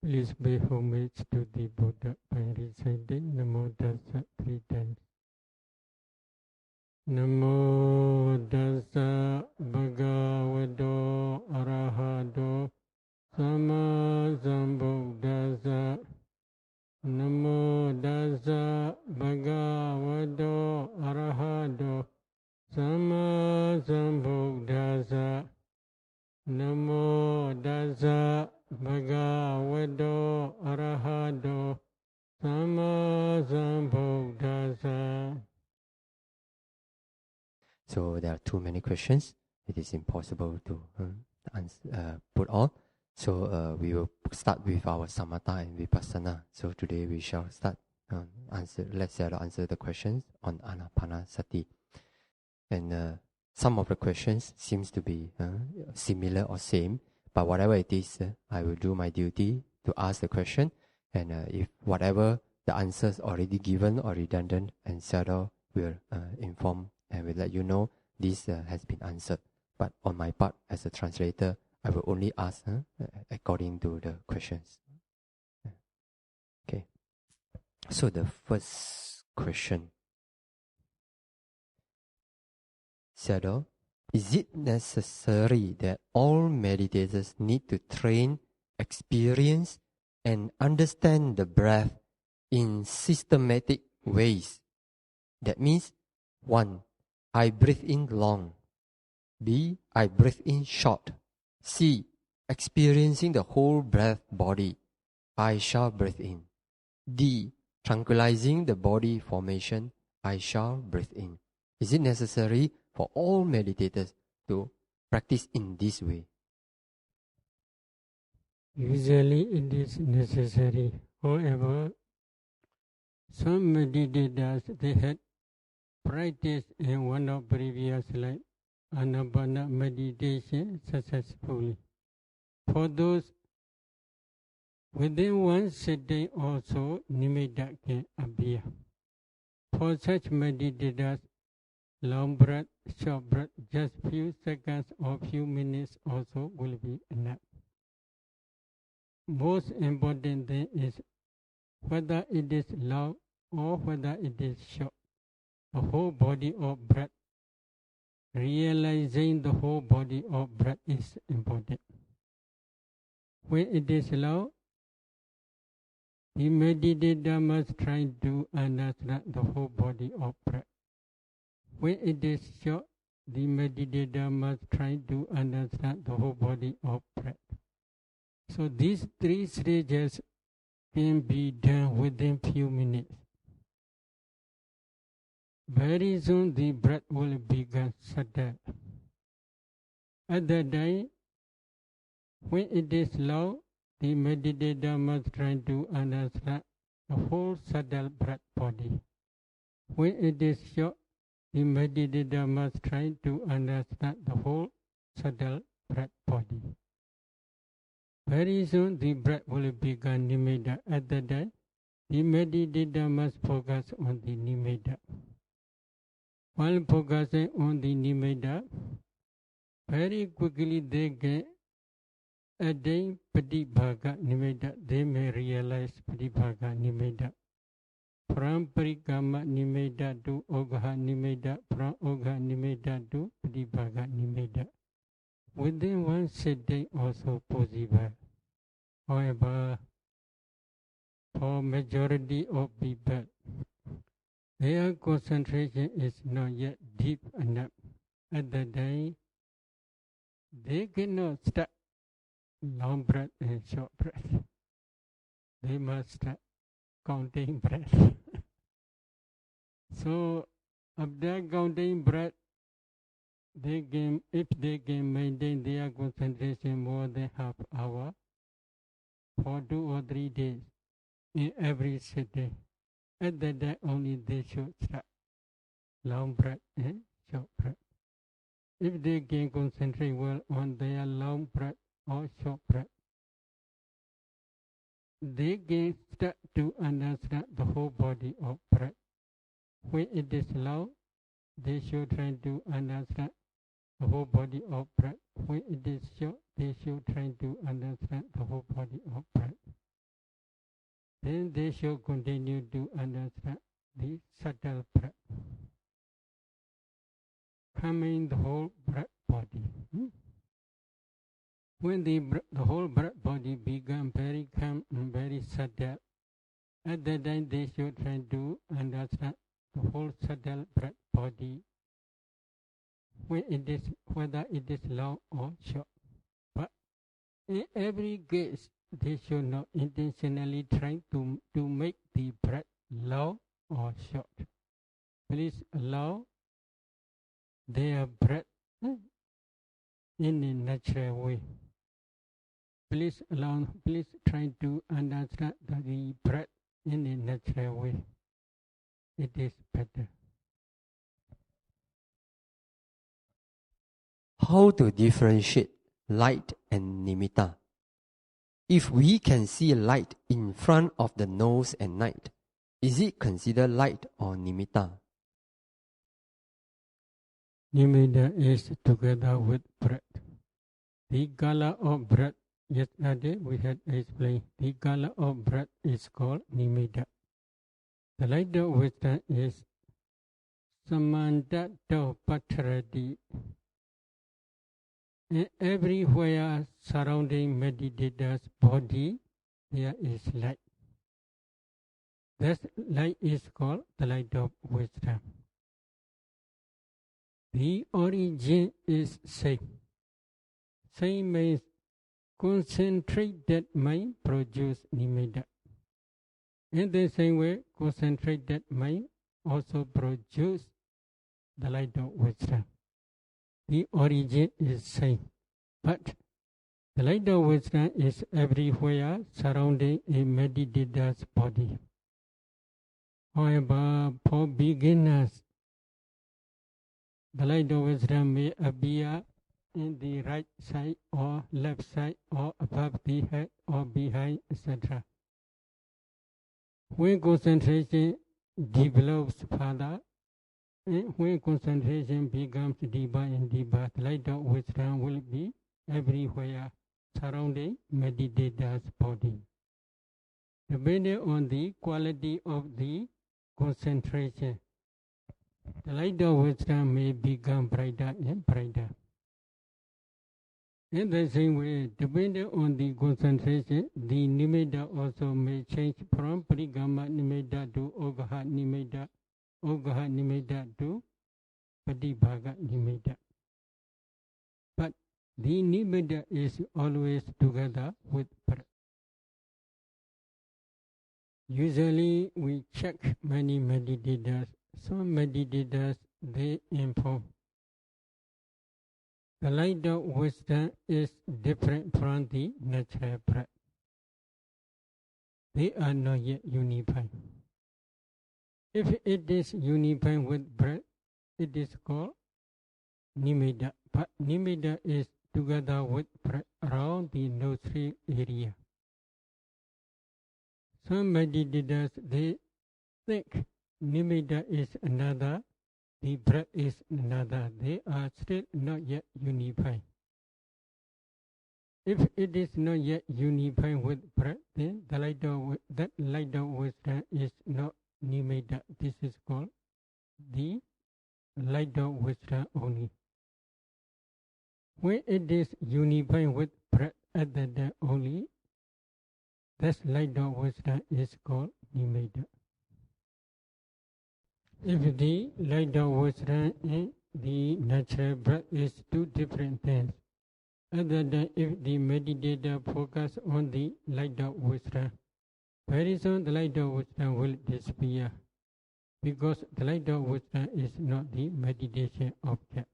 Please pay homage to the Buddha by reciting Namo Tassa 3 times. Namo Tassa Bhagavato Arahato Sama Sambuddhassa. Namo Tassa Bhagavato Arahato Sama Sambuddhassa. Namo Tassa Bhagavato Arahato Sama Sambuddhassa. So there are too many questions. It is impossible to put all. So we will start with our samatha and vipassana. So today we shall start let's answer the questions on anapanasati. And some of the questions seems to be similar or same, but whatever it is, I will do my duty to ask the question. And if whatever the answers already given or redundant, and Sayadaw will inform and will let you know this has been answered. But on my part as a translator, I will only ask according to the questions. Okay. So the first question. Sayadaw, is it necessary that all meditators need to train, experience, and understand the breath in systematic ways? That means, 1. I breathe in long. B. I breathe in short. C. Experiencing the whole breath body. I shall breathe in. D. Tranquilizing the body formation. I shall breathe in. Is it necessary for all meditators to practice in this way? Usually it is necessary. However, some meditators, they had practiced in one of previous life anapana meditation successfully. For those within one sitting also nimitta can appear. For such meditators, long breath, short breath, just few seconds or few minutes also will be enough. Most important thing is whether it is long or whether it is short. The whole body of breath, realizing the whole body of breath is important. When it is long, the meditator must try to understand the whole body of breath. When it is short, the meditator must try to understand the whole body of breath. So these 3 stages can be done within few minutes. Very soon the breath will become subtle. At that time, when it is low, the meditator must try to understand the whole subtle breath body. When it is short, the meditator must try to understand the whole subtle breath body. Very soon the breath will become nimitta. At that time, the meditator must focus on the nimitta. While focusing on the nimitta, very quickly they can attain patibhaga nimitta. They may realize patibhaga nimitta. From parikama nimitta to ogha nimitta, from ogha nimitta to patibhaga nimitta. Within one sitting also possible. However, for majority of people, their concentration is not yet deep enough. At that time, they cannot start long breath and short breath. They must start counting breath. So after counting breath, if they can maintain their concentration more than half hour for 2 or 3 days in every sitting, at that time only they should start long breath and short breath. If they can concentrate well on their long breath or short breath, they can start to understand the whole body of breath. When it is long, they should try to understand the whole body of breath. When it is short, they should try to understand the whole body of breath. then they should continue to understand the subtle breath, calming the whole breath body. When the whole breath body becomes very calm and very subtle, at that time they should try to understand the whole subtle breath body, whether it is long or short. But in every case, they should not intentionally try to make the breath long or short. Please allow their breath in a natural way. Please try to understand the breath in a natural way. It is better. How to differentiate light and nimitta? If we can see light in front of the nose at night, is it considered light or nimitta? Nimitta is together with breath. The color of breath, yesterday we had explained, the color of breath is called nimitta. The light of wisdom is Sayadaw Dr.bhaddanta. And everywhere surrounding meditator's body, there is light. That light is called the light of wisdom. The origin is same. Same means concentrated mind produce nimitta. In the same way, concentrated mind also produce the light of wisdom. The origin is same, but the light of wisdom is everywhere surrounding a meditator's body. However, for beginners, the light of wisdom may appear in the right side or left side or above the head or behind, etc. When concentration develops further, and when concentration becomes deeper and deeper, the light of wisdom will be everywhere surrounding meditator's body. Depending on the quality of the concentration, the light of wisdom may become brighter and brighter. In the same way, depending on the concentration, the nimitta also may change from parigama nimitta to ogaha nimitta to patibhaga nimitta. But the nimitta is always together with breath. Usually we check many meditators. Some meditators, they inform the light of wisdom is different from the natural breath. They are not yet unified. If it is unified with breath, it is called nimitta. But nimitta is together with breath around the nostril area. Some meditators, they think nimitta is another, the breath is another. They are still not yet unified. If it is not yet unified with breath, then that light of wisdom is not nimitta. This is called the light of wisdom only. When it is unified with breath at that time only, that light of wisdom is called nimitta. If the light of wisdom and the natural breath is two different things, other than if the meditator focus on the light of wisdom, very soon the light of wisdom will disappear, because the light of wisdom is not the meditation object.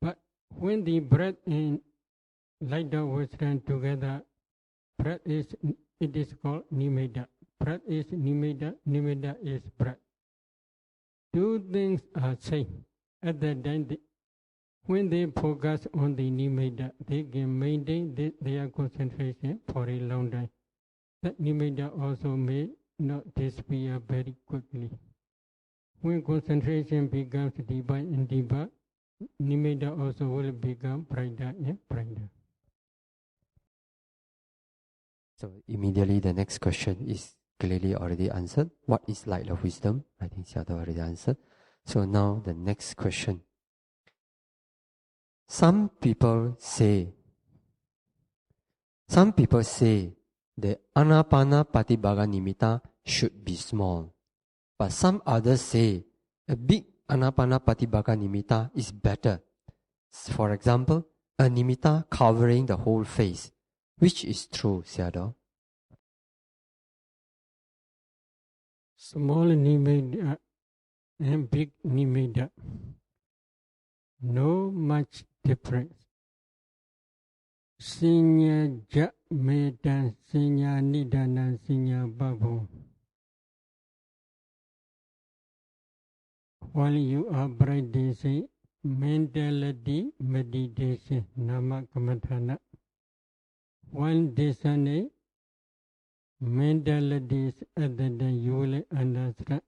But when the breath and light of wisdom together, it is called nimitta. Breath is nimitta, nimitta is breath. Two things are same. At that time, when they focus on the nimitta, they can maintain their concentration for a long time. That nimitta also may not disappear very quickly. When concentration becomes deeper and deeper, nimitta also will become brighter and brighter. So immediately the next question is clearly already answered. What is light of wisdom? I think Sayadaw already answered. So now the next question. Some people say the Anapanapatibhaga nimitta should be small. But some others say a big Anapanapatibhaga nimitta is better. For example, a nimitta covering the whole face. Which is true, Sayadaw? Small nimitta and big nimitta, no much difference. Sinya ja medan sinya nidana sinya babu. While you are practicing mentality meditation, nama kamathana, one desane mentalities other than you will understand.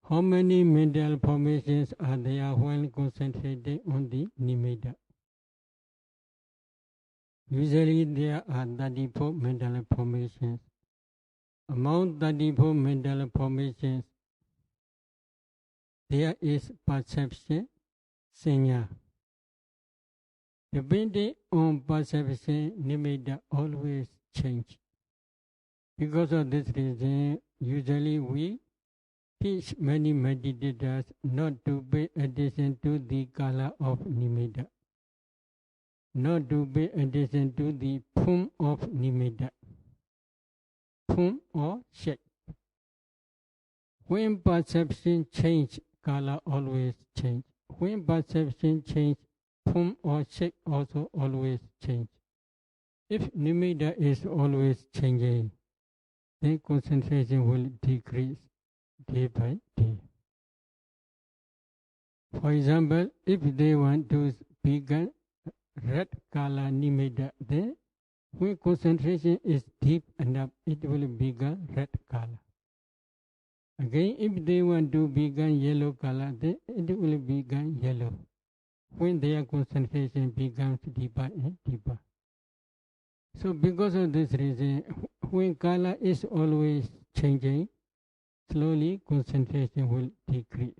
How many mental formations are there when concentrated on the nimitta? Usually there are 34 mental formations. Among 34 mental formations, there is perception, sanya. Depending on perception, nimitta always change. Because of this reason, usually we teach many meditators not to pay attention to the color of nimitta, not to pay attention to the form of nimitta, form or shape. When perception change, color always change. When perception change, form or shape also always change. If nimitta is always changing, then concentration will decrease day by day. For example, if they want to begin red color nimitta, then when concentration is deep enough, it will become red color. Again, if they want to begin yellow color, then it will become yellow. When their concentration becomes deeper and deeper. So because of this reason, when color is always changing, slowly concentration will decrease.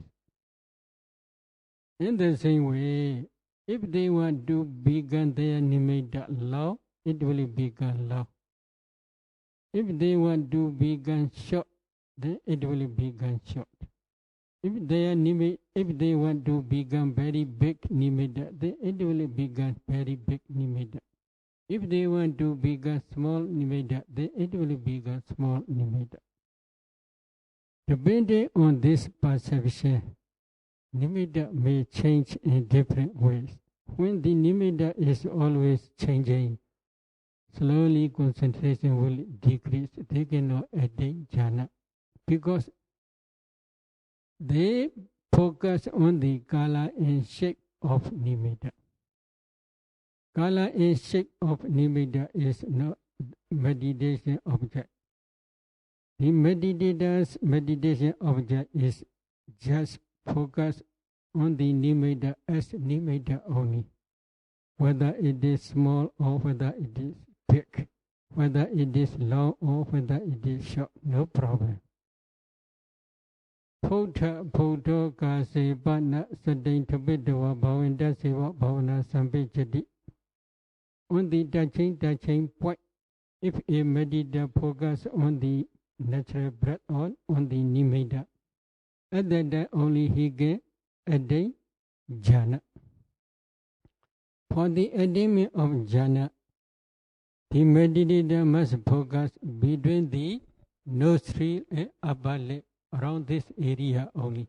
In the same way, if they want to begin their nimitta low, it will become low. If they want to begin short, then it will become short. If they want to become very big nimitta, then it will become very big nimitta. If they want to become small nimitta, then it will become small nimitta. Depending on this perception, nimitta may change in different ways. When the nimitta is always changing, slowly concentration will decrease. They cannot attain jhana because they focus on the color and shape of nimitta. Color and shape of nimitta is not meditation object. The meditator's meditation object is just focus on the nimitta as nimitta only. Whether it is small or whether it is big, whether it is long or whether it is short, no problem. Phutta Photo Kase Bana Sadain Tabidawa Bhavanda Seva Bhavana Sambhajati. On the touching point, if a meditator focus on the natural breath on the nimitta, at that time only he can attain jhana. For the attainment of jhana, the meditator must focus between the nostril and upper lip, around this area only.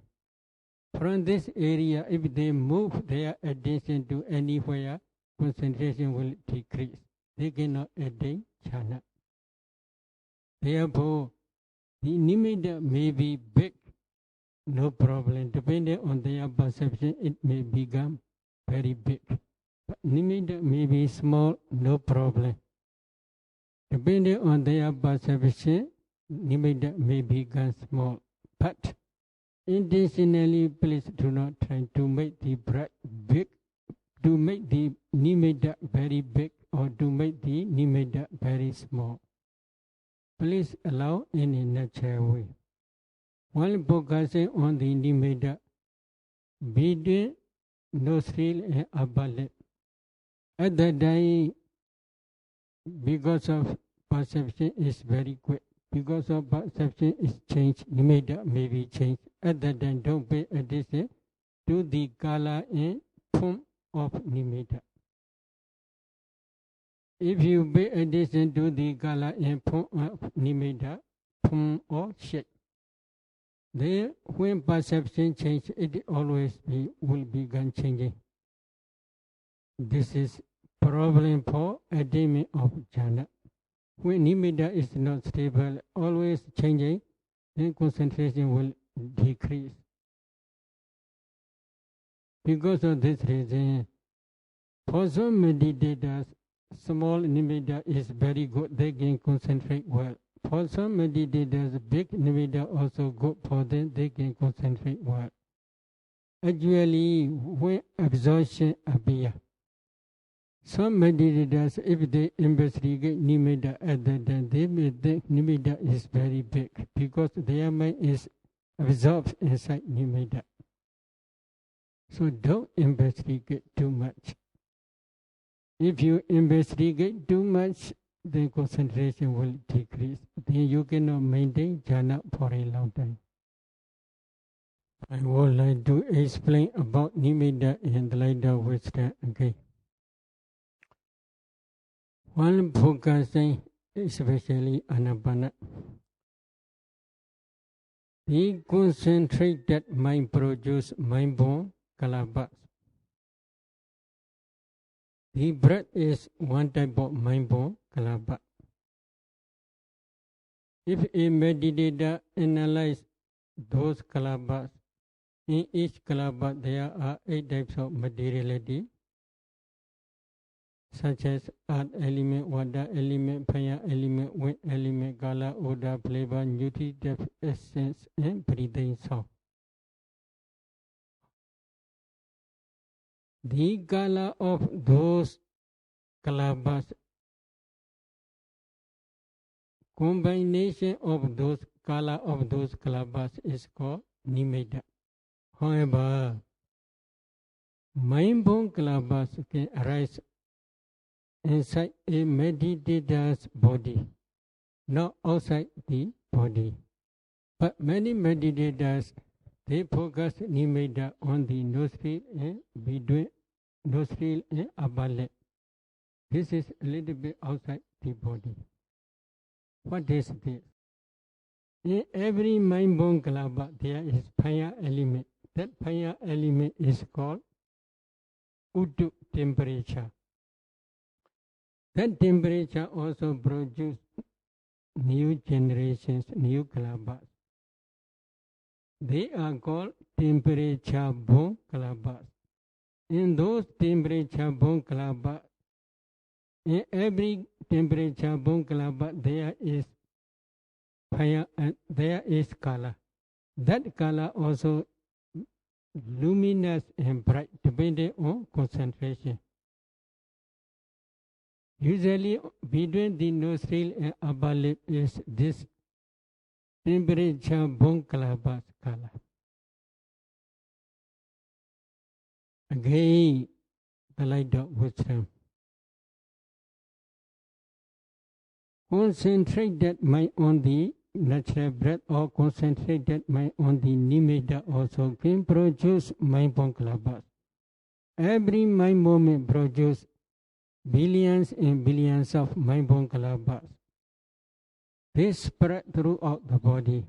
From this area, if they move their attention to anywhere, concentration will decrease. They cannot attain jhana. Therefore, the nimitta may be big, no problem. Depending on their perception, it may become very big. But nimitta may be small, no problem. Depending on their perception, nimitta may become small. But intentionally, please do not try to make the breath big, to make the nimitta very big or to make the nimitta very small. Please allow in a natural way. While focusing on the nimitta between nostril and upper lip, at that time, because of perception is very quick. Because of perception is changed, nimitta may be changed. At that time, don't pay attention to the color and form of nimitta. If you pay attention to the color and form of nimitta, form or shape, then when perception changes, it always will begin changing. This is problem for attainment of jhana. When nimitta is not stable, always changing, then concentration will decrease. Because of this reason, for some meditators, small nimitta is very good, they can concentrate well. For some meditators, big nimitta also good for them, they can concentrate well. Actually, when absorption appears, some meditators, if they investigate nimitta at that time, they may think nimitta is very big because their mind is absorbed inside nimitta. So don't investigate too much. If you investigate too much, then concentration will decrease. Then you cannot maintain jhana for a long time. I would like to explain about nimitta in the light of wisdom again. While focusing, especially anapana, the concentrated mind produces mind-born kalabas. The breath is one type of mind-born kalaba. If a meditator analyzes those kalabas, in each kalaba there are 8 types of materiality, such as earth element, water element, fire element, wind element, color, odor, flavor, nutritive essence, and breathing sound. The color of those kalabas, combination of those color of those kalabas is called nimitta. However, mind-born kalabas can arise inside a meditator's body, not outside the body. But many meditators, they focus nimitta on the nostril and between nostril and upper lip. This is a little bit outside the body. What is this? In every mind-born kalaba, there is fire element. That fire element is called Uttu temperature. That temperature also produces new generations, new kalabas. They are called temperature-born kalabas. In those temperature-born kalabas, in every temperature-born kalaba, there is fire and there is color. That color also luminous and bright, depending on concentration. Usually between the nostril and upper lip is this temperature-born kalabas color. Again, the light of wisdom. Concentrate that mind on the natural breath or concentrate that mind on the nimitta also can produce mind-born kalabas. Every mind moment produces billions and billions of mind-born kalabas. They spread throughout the body.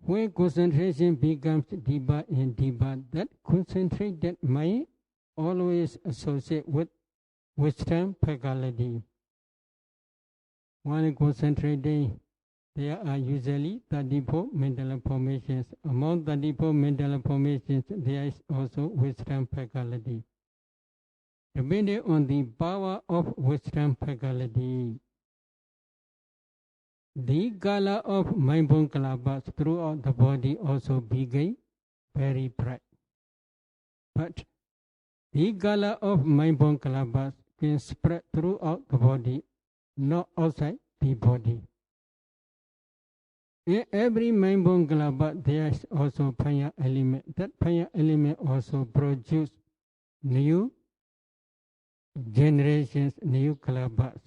When concentration becomes deeper and deeper, that concentrated mind always associated with wisdom faculty. While concentrating, there are usually 34 mental formations. Among 34 mental formations, there is also wisdom faculty. Depending on the power of wisdom faculty, the color of mind-born kalabas throughout the body also became very bright. But the color of mind-born kalabas can spread throughout the body, not outside the body. In every mind-born kalapa, there is also fire element. That fire element also produces new generations, new kalapas.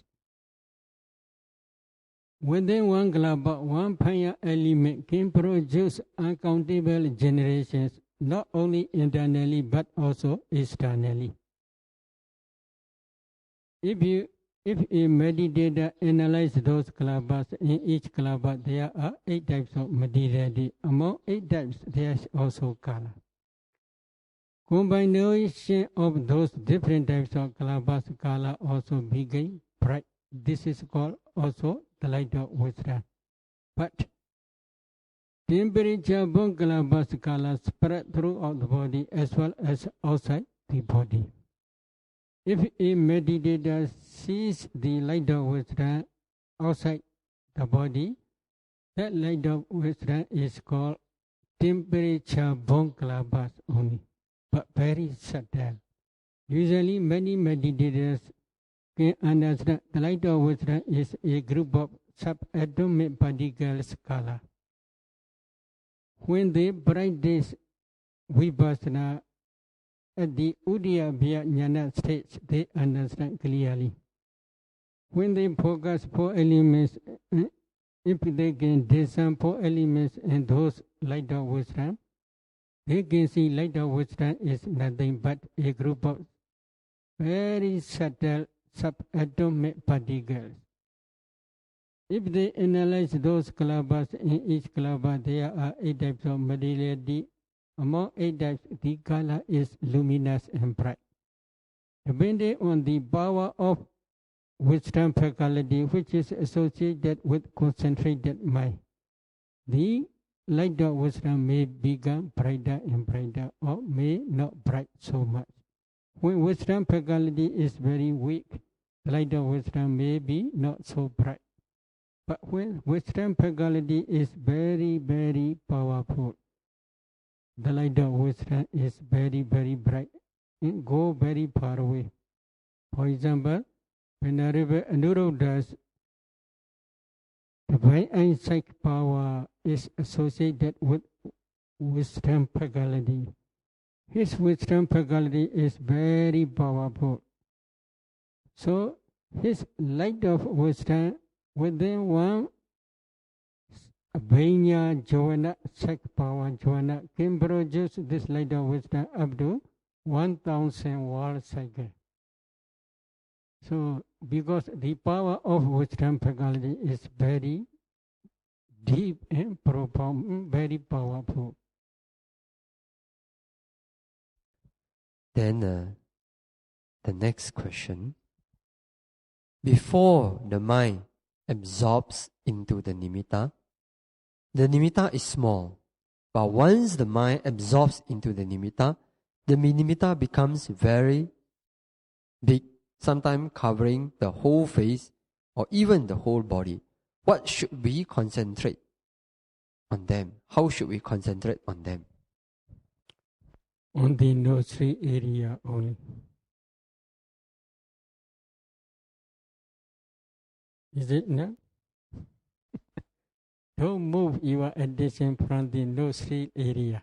Within one kalapa, one fire element can produce uncountable generations, not only internally but also externally. If a meditator analyzes those kalapas, in each kalapa there are 8 types of materiality. Among 8 types, there is also kala. Combination of those different types of kalapas, kala also became bright. This is called also the light of wisdom. But temperature-born kalapas, kala spread throughout the body as well as outside the body. If a meditator sees the light of wisdom outside the body, that light of wisdom is called temperature-born kalapas only, but very subtle. Usually many meditators can understand the light of wisdom is a group of subatomic particles kala. When they practice vipassana at the Udiyabhya Jnana stage, they understand clearly. When they focus 4 elements, if they can discern 4 elements in those light of wisdom, they can see light of wisdom is nothing but a group of very subtle subatomic particles. If they analyze those kalapas, in each kalapa there are 8 types of materiality. Among 8 types, the kala is luminous and bright. Depending on the power of wisdom faculty, which is associated with concentrated mind, the light of wisdom may become brighter and brighter, or may not bright so much. When wisdom faculty is very weak, the light of wisdom may be not so bright. But when wisdom faculty is very, very powerful, the light of wisdom is very, very bright and go very far away. For example, whenever Anuruddha's divine insight power is associated with wisdom faculty, his wisdom faculty is very powerful. So his light of wisdom within one Abhanya Jovana, Sek Power Jovana, can produce this light of wisdom up to 1000 world cycle. So, because the power of wisdom faculty is very deep and profound, very powerful. Then the next question. Before the mind absorbs into the nimitta is small, but once the mind absorbs into the nimitta becomes very big, sometimes covering the whole face or even the whole body. What should we concentrate on them? How should we concentrate on them? On the nostril area only. Is it not? Don't move your attention from the nostril area.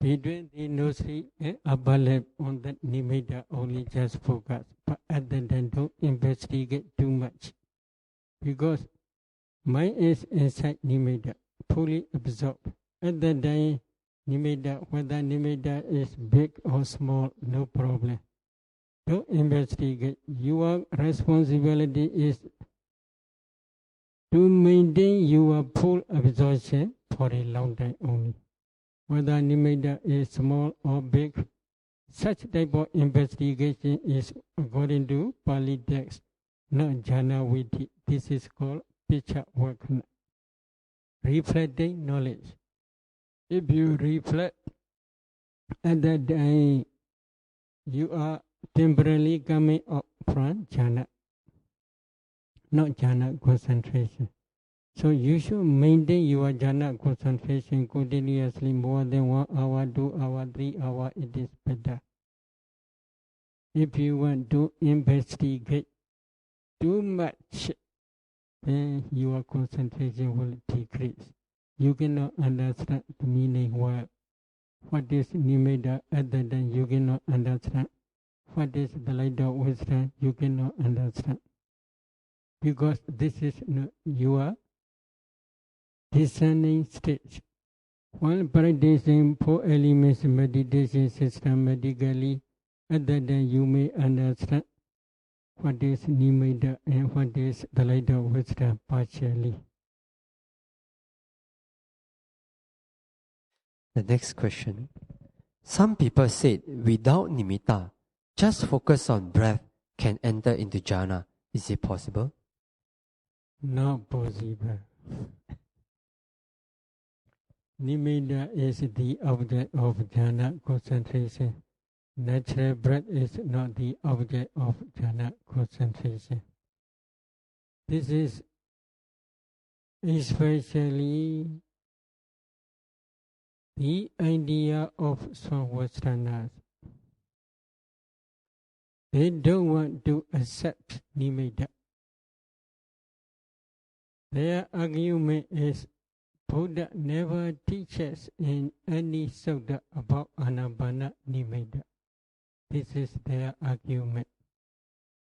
Between the nostril and upper lip, on that nimitta only just focus. But other than don't investigate too much. Because mind is inside nimitta, fully absorbed. At that time, nimitta, whether nimitta is big or small, no problem. Don't investigate. Your responsibility is to maintain your full absorption for a long time only. Whether nimitta is small or big, such type of investigation is, according to Pali text, not jhana vidhi. This is called picha vakana, reflecting knowledge. If you reflect at that time, you are temporarily coming up from jhana, not jhana concentration. So you should maintain your jhana concentration continuously more than 1 hour, 2 hours, 3 hours. It is better. If you want to investigate too much, then your concentration will decrease. You cannot understand the meaning well. What is nimitta other than you cannot understand? What is the light of wisdom? You cannot understand. Because this is not your discerning stage. While practicing 4 elements meditation systematically, other than you may understand what is nimitta and what is the light of wisdom partially. The next question. Some people said without nimitta, just focus on breath can enter into jhana. Is it possible? Not possible. Nimitta is the object of jhana concentration. Natural breath is not the object of jhana concentration. This is especially the idea of some Westerners. They don't want to accept nimitta. Their argument is Buddha never teaches in any sutta about anapana nimitta. This is their argument.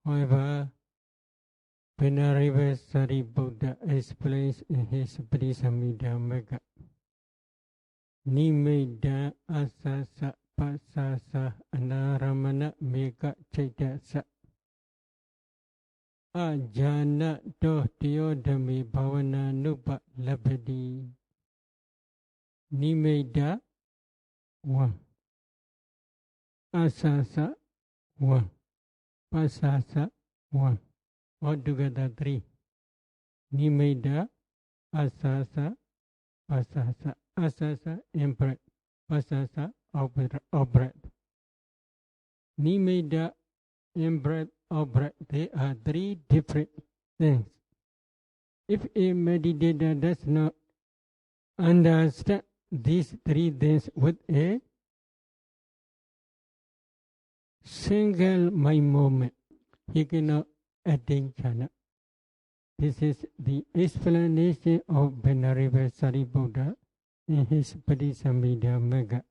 However, Venerable Sariputta explains in his Parisamita Magga, nimitta asasa pasasa anaramana mega chaitasa ajana do tiyodami bhavana nupa labadi. Nimitta 1, asasa 1, pasasa 1. Altogether 3. Nimitta, asasa, pasasa. Asasa in breath, pasasa out breath. Nimitta in breath, out breath. They are 3 different things. If a meditator does not understand these 3 things with a single mind moment, he cannot attain jhana. This is the explanation of Venerable Sariputta in his Parisamita Magga.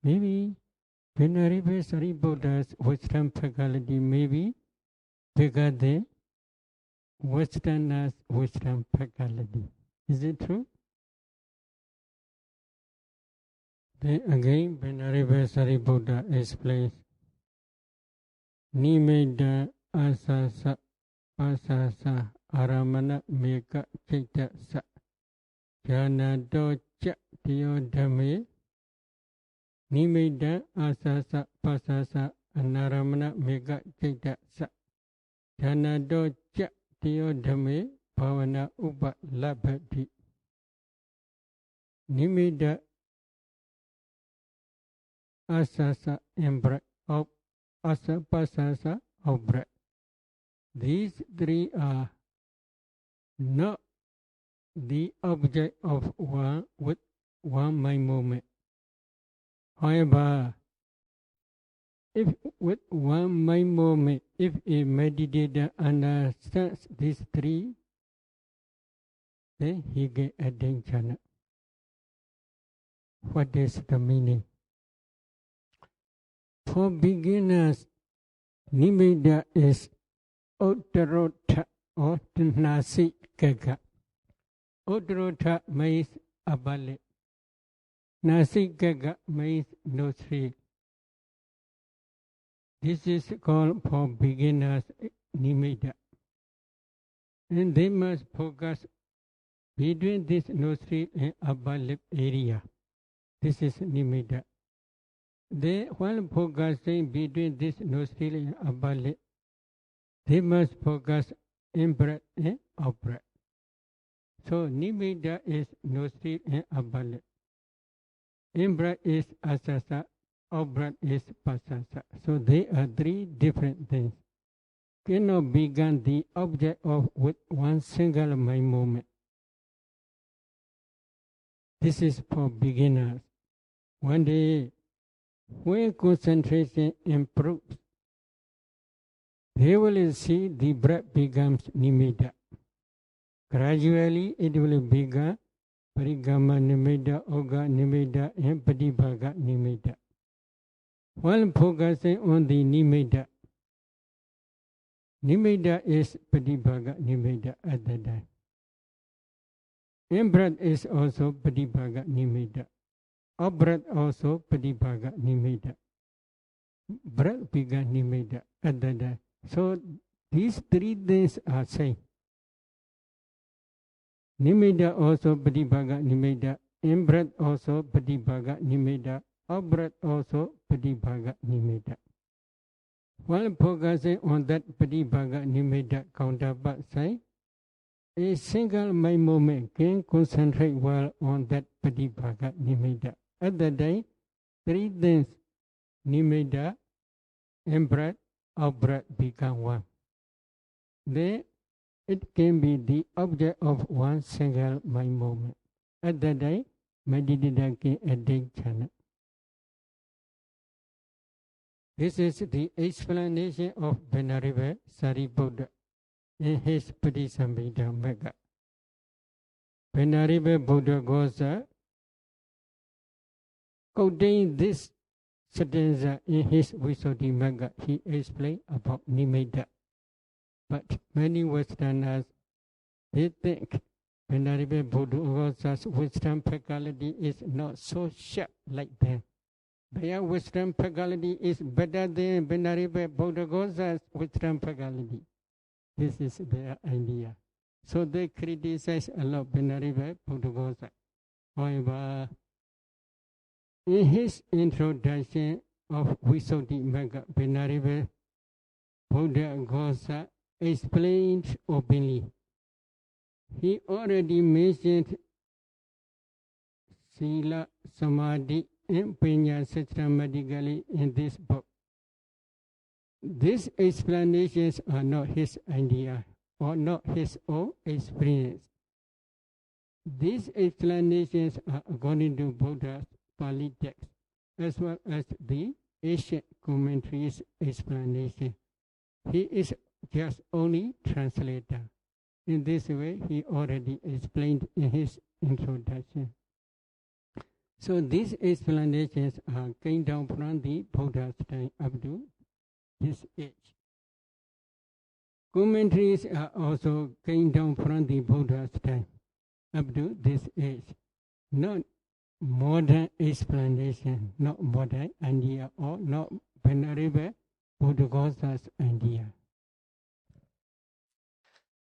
Maybe Venerable Sariputta's wisdom faculty may be bigger than Westerners' wisdom faculty. Is it true? Then again, Venerable Sariputta explains nimitta asasa pasasa aramana meka chaitasa jhana docha tiyodhame nimitta asasa pasasa anaramana meka chaitasa jhana docha tiyodhame bhavana upa labhati. Nimitta asasa in breath, of asa pasasa of breath. These 3 are not the object of one with one mind moment. However, if with one mind moment, if a meditator understands these 3, then he can attain jhana. What is the meaning? For beginners, nimitta is uttarota or nasikaka. Uttarota means upper lip. Nasikaka means nostril. This is called for beginners nimitta. And they must focus between this nostril and upper lip area. This is nimitta. They, while focusing between this nostril and upper lip, they must focus in breath and out breath. So nimitta is nostril and upper lip. In breath is asasa, out breath is pasasa. So they are 3 different things. Cannot begin the object of with one single mind moment. This is for beginners. One day, When concentration improves, they will see the breath becomes nimitta. Gradually it will become parigama nimitta, oga nimitta, and patibhaga nimitta. While focusing on the nimitta, nimitta is patibhaga nimitta at that time. In-breath is also patibhaga nimitta. Out-breath also patibhaga nimitta. Breath becomes nimitta at that time. So these three things are same. Nimitta also patibhaga nimitta. In-breath also patibhaga nimitta. Out-breath also patibhaga nimitta. While focusing on that patibhaga nimitta counterpart side, a single mind moment can concentrate well on that patibhaga nimitta. At that time, three things, nimitta, in-breath, out-breath become one. Then it can be the object of one single mind moment. At that time, meditator can attain jhana. This is the explanation of Venerable Sariputta in his Patisambhida Magga. Venerable Buddha Ghosa contained this stanza in his Visuddhi Magga. He explained about nimitta. But many Westerners, they think Venerable Buddha Ghosa's wisdom faculty is not so sharp like them. Their wisdom faculty is better than Venerable Buddha Ghosa's wisdom faculty. This is their idea. So they criticize a lot Venerable Buddha Ghosa. However, in his introduction of Visuddhi Magga, Venerable Buddha Ghosa explained openly. He already mentioned Sila, Samadhi, and Panya systematically in this book. These explanations are not his idea or not his own experience. These explanations are according to Buddha's Pali text as well as the ancient commentaries explanation. He is just only translator. In this way, he already explained in his introduction. So these explanations are came down from the Buddha's time up to this age. Commentaries are also came down from the Buddha's time up to this age. Not modern explanation, not modern idea, or not Venerable Buddha Ghosa's idea.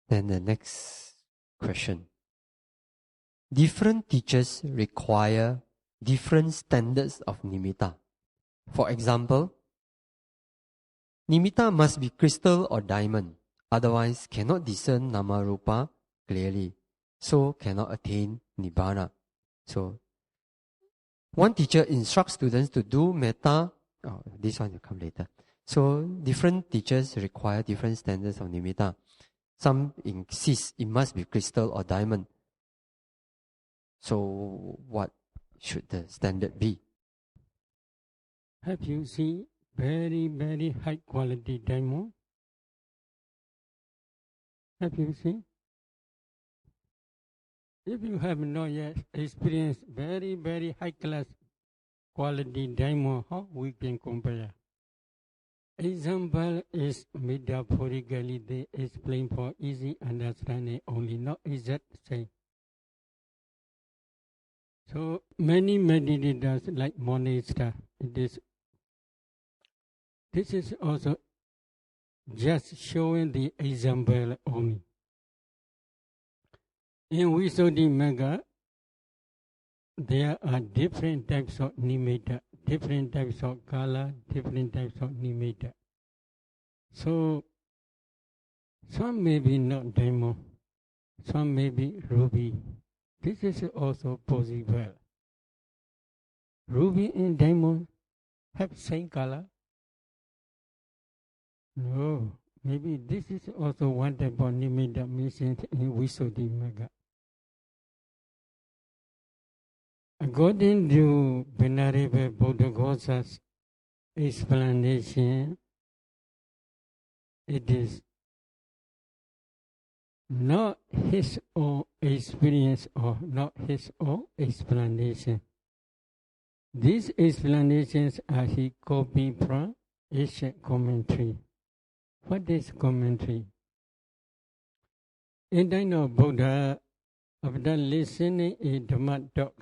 Then the next question. Different teachers require different standards of nimitta. For example, nimitta must be crystal or diamond, otherwise cannot discern nama rupa clearly, so cannot attain nibbana. So, one teacher instructs students to do metta. Oh, this one will come later. So, different teachers require different standards of nimitta. Some insist it must be crystal or diamond. So, what should the standard be? Have you seen very, very high quality diamond? Have you seen? If you have not yet experienced very, very high class quality diamond, how we can compare? Example is metaphorically they explain for easy understanding only, not exact same. So many meditators like Monista, this is also just showing the example only. In Visuddhi Magga, there are different types of nimitta, different types of kala, different types of nimitta. So some may be not diamond, some may be ruby. This is also possible. Ruby and diamond have same color? No. Maybe this is also one type of nimitta mentioned in Visuddhi Magga. According to Venerable Buddha Ghosa's explanation, it is not his own experience or not his own explanation. These explanations are he copied from Asian commentary. What is commentary? In time of Buddha, after listening a Dhamma talk,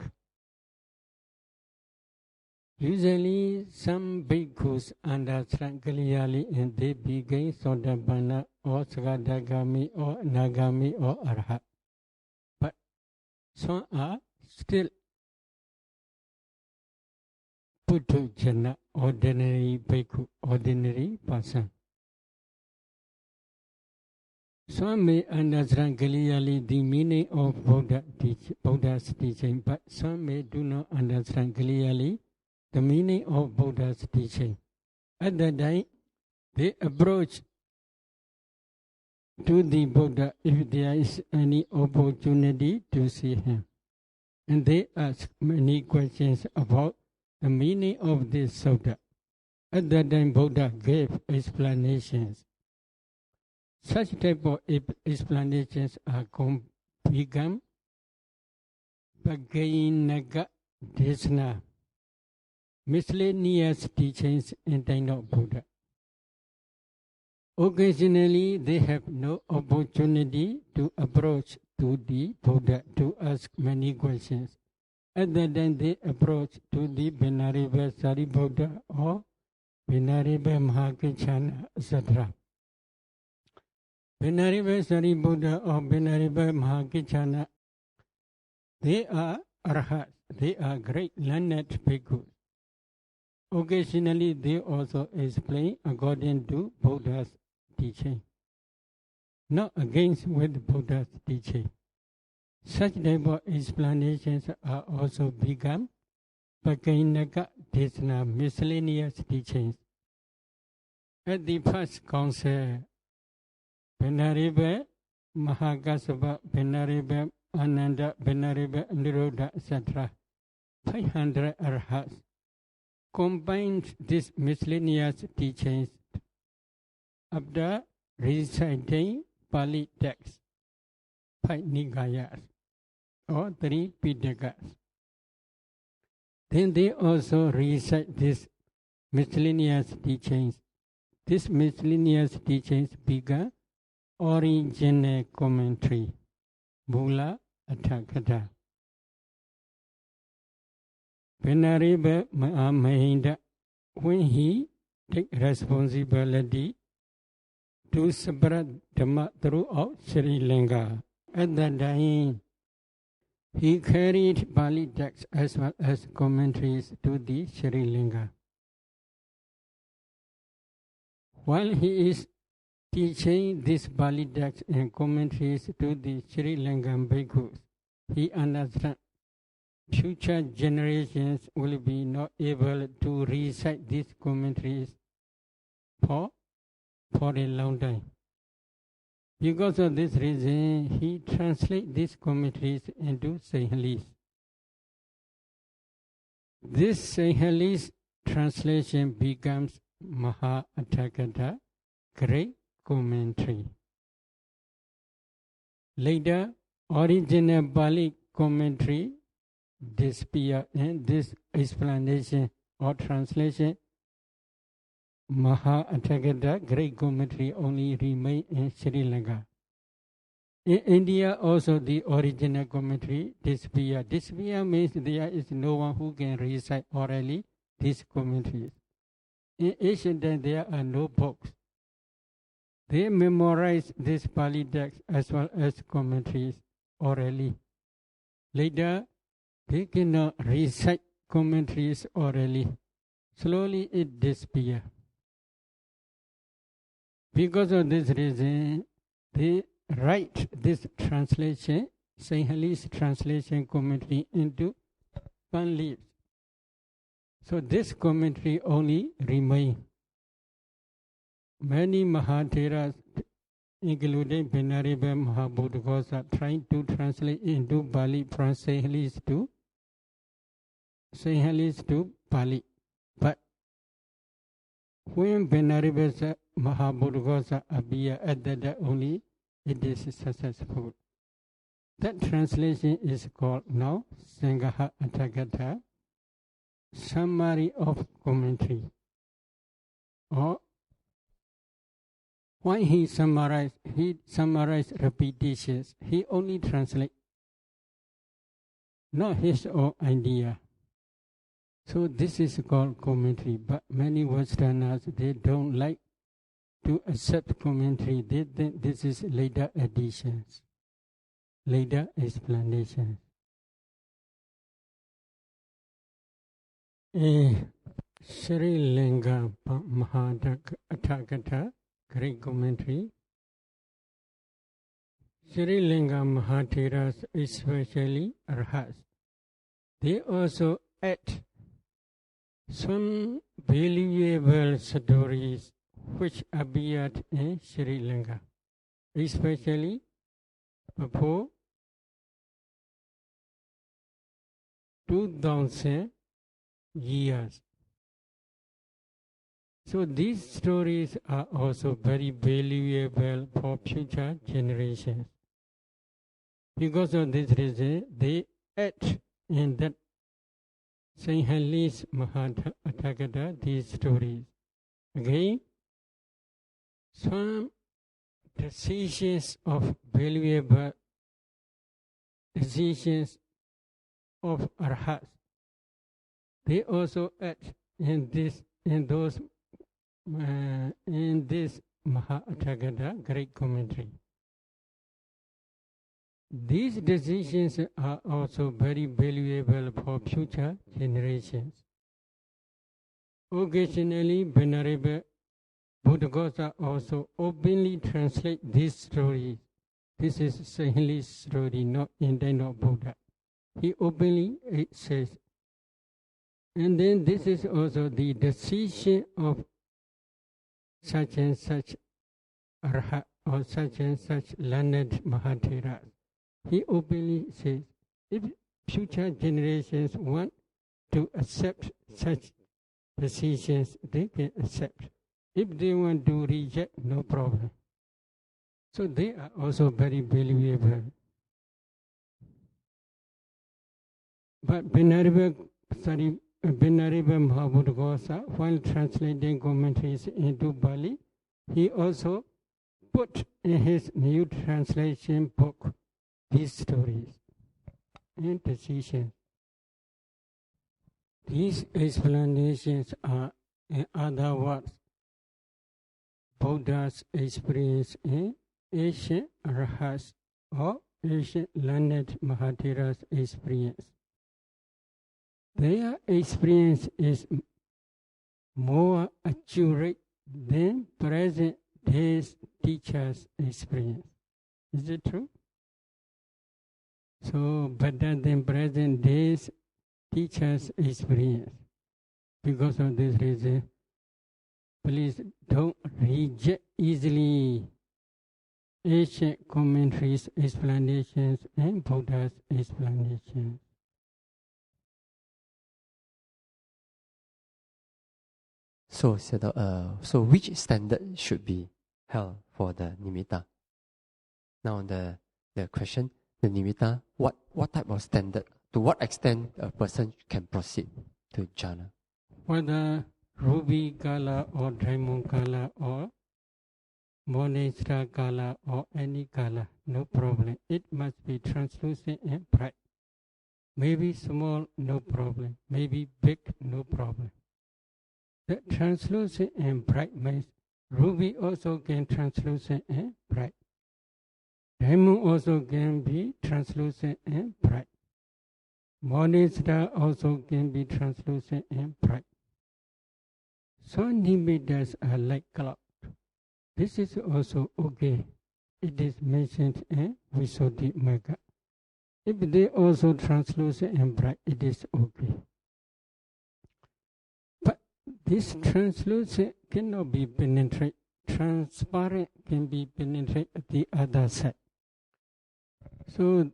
usually some bhikkhus understand clearly and they became Sotapanna or Sakadagami or Nagami or Arhat. But some are still Puthujjana, ordinary bhikkhu, ordinary person. Some may understand clearly the meaning of Buddha's teaching, but some may do not understand clearly the meaning of Buddha's teaching. At that time, they approach to the Buddha if there is any opportunity to see him. And they ask many questions about the meaning of this sutta. At that time, Buddha gave explanations. Such type of explanations are become Bhagavanaga Desana, miscellaneous teachings in time of Buddha. Occasionally, they have no opportunity to approach to the Buddha to ask many questions. At that time, they approach to the Venerable Sariputta or Venerable Mahakachana, etc. Venerable Sariputta or Venerable Mahakachana, they are arhats, they are great learned bhikkhus. Occasionally, they also explain according to Buddha's teaching, not against with Buddha's teaching. Such type of explanations are also become Bhagavanaga Desana, miscellaneous teachings. At the first council, Venerable Mahakassapa, Venerable Ananda, Venerable Nirodha, etc., 500 arhats combined these miscellaneous teachings after reciting Pali texts, 5 Nikayas or 3 Pitakas. Then they also recite these miscellaneous teachings. These miscellaneous teachings become original commentary, Mula Atthakatha. Venerable Mahinda, when he take responsibility to spread Dhamma throughout Sri Lanka, at that time he carried Pali texts as well as commentaries to the Sri Lanka. While he is teaching these Pali texts and commentaries to the Sri Lankan bhikkhus, he understands future generations will be not able to recite these commentaries for a long time. Because of this reason, he translates these commentaries into Sinhalese. This Sinhalese translation becomes Maha Atthakatha, great commentary. Later, original Pali commentary disappear, and this explanation or translation Maha Atthakatha, great commentary, only remain in Sri Lanka. In India also the original commentary disappear. Disappear means there is no one who can recite orally these commentaries. In ancient time there are no books. They memorize this Pali text as well as commentaries orally. Later they cannot recite commentaries orally. Slowly it disappears. Because of this reason, they write this translation, Sinhalese translation commentary into palm leaves. So this commentary only remains. Many Mahatheras, including Venerable Mahabuddhaghosa, trying to translate into Pali from Sinhalese to Pali. But when Venerable Mahabodhagasa appear at that only, it is successful. That translation is called now Sangaha Atthakatha, summary of commentary. Or when he summarized repetitions, he only translate, not his own idea. So this is called commentary, but many Westerners, they don't like to accept commentary. They think this is later additions, later explanations. Sri Lanka Mahatthakatha, great commentary. Sri Lanka Mahatheras, especially Arhats, they also add some valuable stories which appeared in Sri Lanka, especially before 2000 years. So these stories are also very valuable for future generations. Because of this reason, they add in that Saint Henry's Mahatthakatha these stories. Again, some decisions of valuable decisions of Arhats, they also add in this Mahatthakatha great commentary. These decisions are also very valuable for future generations. Occasionally, Venerable Buddhaghosa also openly translate these stories. This is Saint's story, not intent of Buddha. He openly says. And then this is also the decision of such and such Arhat or such and such learned Mahatheras. He openly says, if future generations want to accept such decisions, they can accept. If they want to reject, no problem. So they are also very valuable. But Venerable Mahabodhaghosa, while translating commentaries into Pali, he also put in his new translation book these stories and decisions. These explanations are, in other words, Buddha's experience in ancient Arhats or ancient learned Mahatheras' experience. Their experience is more accurate than present day's teachers' experience. Is it true? So better than present day's teachers' experience. Because of this reason, please don't reject easily ancient commentaries, explanations, and Buddha's explanations. So, so which standard should be held for the nimitta? Now the question, the nimitta, what type of standard, to what extent a person can proceed to jhana? Whether ruby kala or diamond kala or morning star kala or any kala, no problem. It must be translucent and bright. Maybe small, no problem. Maybe big, no problem. The translucent and bright means ruby also can translucent and bright. Diamond also can be translucent and bright. Morning star also can be translucent and bright. So nimittas are like cloud. This is also okay. It is mentioned in Visuddhimagga. If they also translucent and bright, it is okay. But this translucent cannot be penetrated. Transparent can be penetrated at the other side. So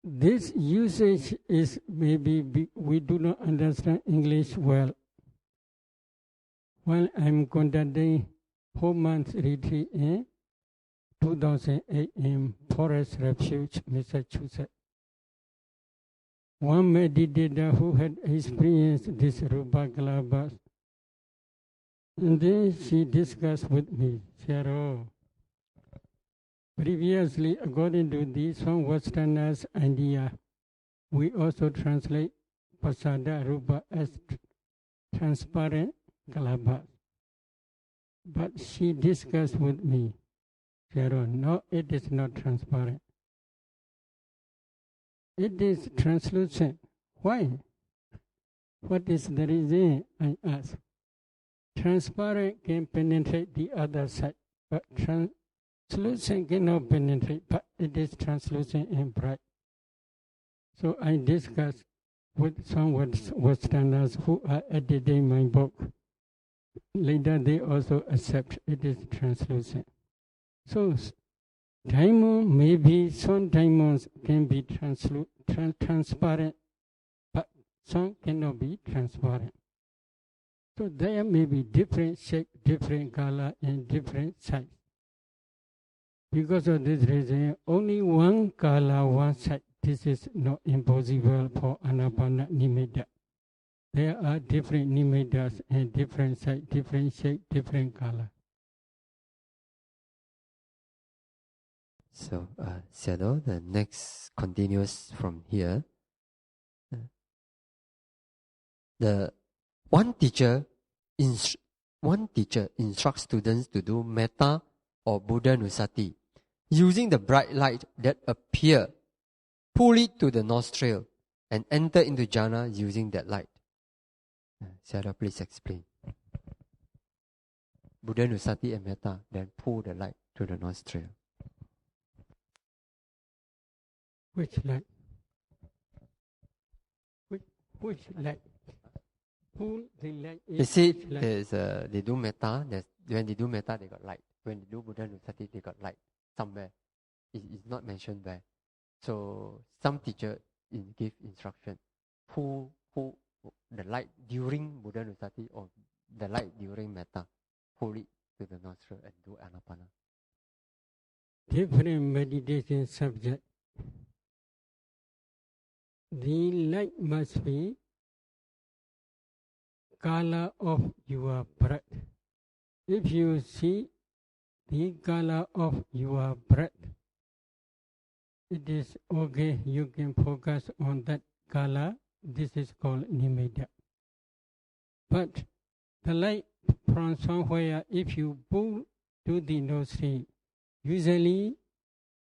this usage is maybe we do not understand English well. While I'm conducting whole month retreat in 2008 in Forest Refuge, Massachusetts. One meditator who had experienced this Rupa Kalabas, and then she discussed with me, Sayadaw, previously, according to this from Westerners' idea, we also translate Pasada Rupa as transparent Kalabas. But she discussed with me, Sayadaw, no, it is not transparent. It is translucent. Why? What is the reason? I asked. Transparent can penetrate the other side, but translucent cannot penetrate, but it is translucent and bright. So I discussed with some Westerners who are editing my book. Later they also accept it is translucent. So diamond, maybe some diamonds can be transparent, but some cannot be transparent. So there may be different shape, different color, and different size. Because of this reason, only one color, one size. This is not impossible for Anapana Nimitta. There are different nimittas and different size, different shape, different color. So, Sayadaw, the next continues from here. The one teacher instructs students to do metta or Buddha Nusati using the bright light that appear. Pull it to the nostril and enter into jhana using that light. Sayadaw, please explain. Buddha Nusati and metta, then pull the light to the nostril. Which light? Which light? Pull the light. You see, they do metta. When they do metta, they got light. When they do Buddha Nusati, they got light somewhere. It's not mentioned where. So some teacher give instruction. Pull the light during Buddha Nusati or the light during metta. Pull it to the nostril and do anapana. Different meditation subject. The light must be color of your breath. If you see the color of your breath, it is okay, you can focus on that color. This is called nimitta. But the light from somewhere, if you pull to the nostril, usually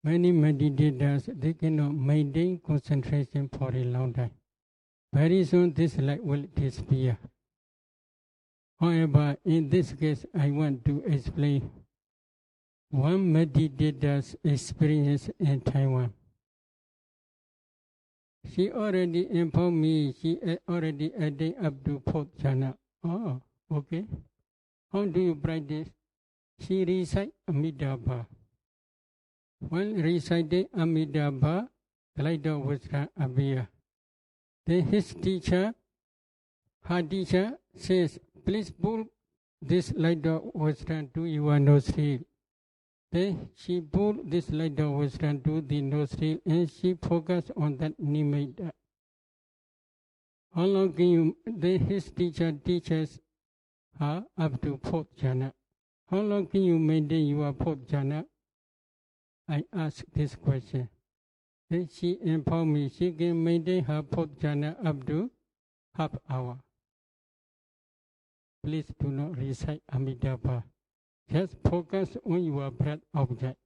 many meditators, they cannot maintain concentration for a long time. Very soon this light will disappear. However, in this case, I want to explain one meditator's experience in Taiwan. She already informed me, she already added up to 4th jhana. Oh, okay. How do you practice? She recite Amitabha. When recited Amitabha, the light of wisdom appears. Then his teacher, her teacher says, please pull this light of wisdom to your nostril. Then she pulled this light of wisdom to the nostril and she focused on that nimitta. How long can you, then his teacher teaches her up to 4th jhana. How long can you maintain your 4th jhana? I asked this question. Then she informed me she can maintain her 4th jhana up to half hour. Please do not recite Amitabha. Just focus on your breath object.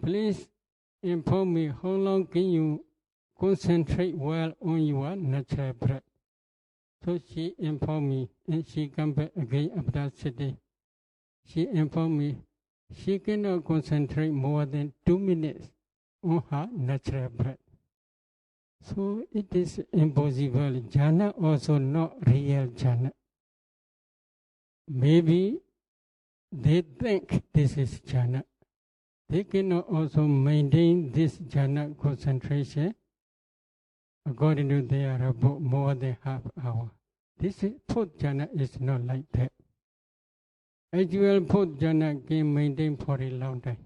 Please inform me how long can you concentrate well on your natural breath. So she informed me and she came back again after sitting. She informed me she cannot concentrate more than 2 minutes on her natural breath. So it is impossible. Jhana also not real jhana. Maybe they think this is jhana. They cannot also maintain this jhana concentration according to their book more than half hour. This is 4th jhana is not like that. Actual fourth jhana can maintain for a long time,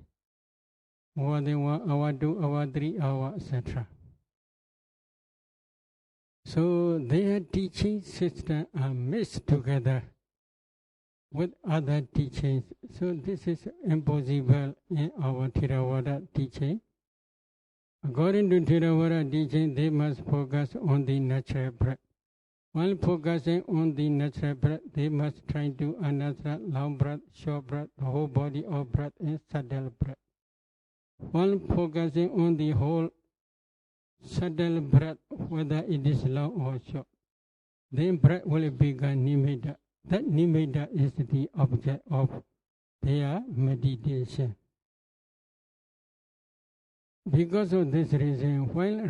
more than 1 hour, 2 hours, 3 hours, etc. So their teaching system are mixed together with other teachings. So this is impossible in our Theravada teaching. According to Theravada teaching, they must focus on the natural breath. While focusing on the natural breath, they must try to understand long breath, short breath, the whole body of breath, and subtle breath. While focusing on the whole subtle breath, whether it is long or short, then breath will become nimitta. That nimitta is the object of their meditation. Because of this reason, while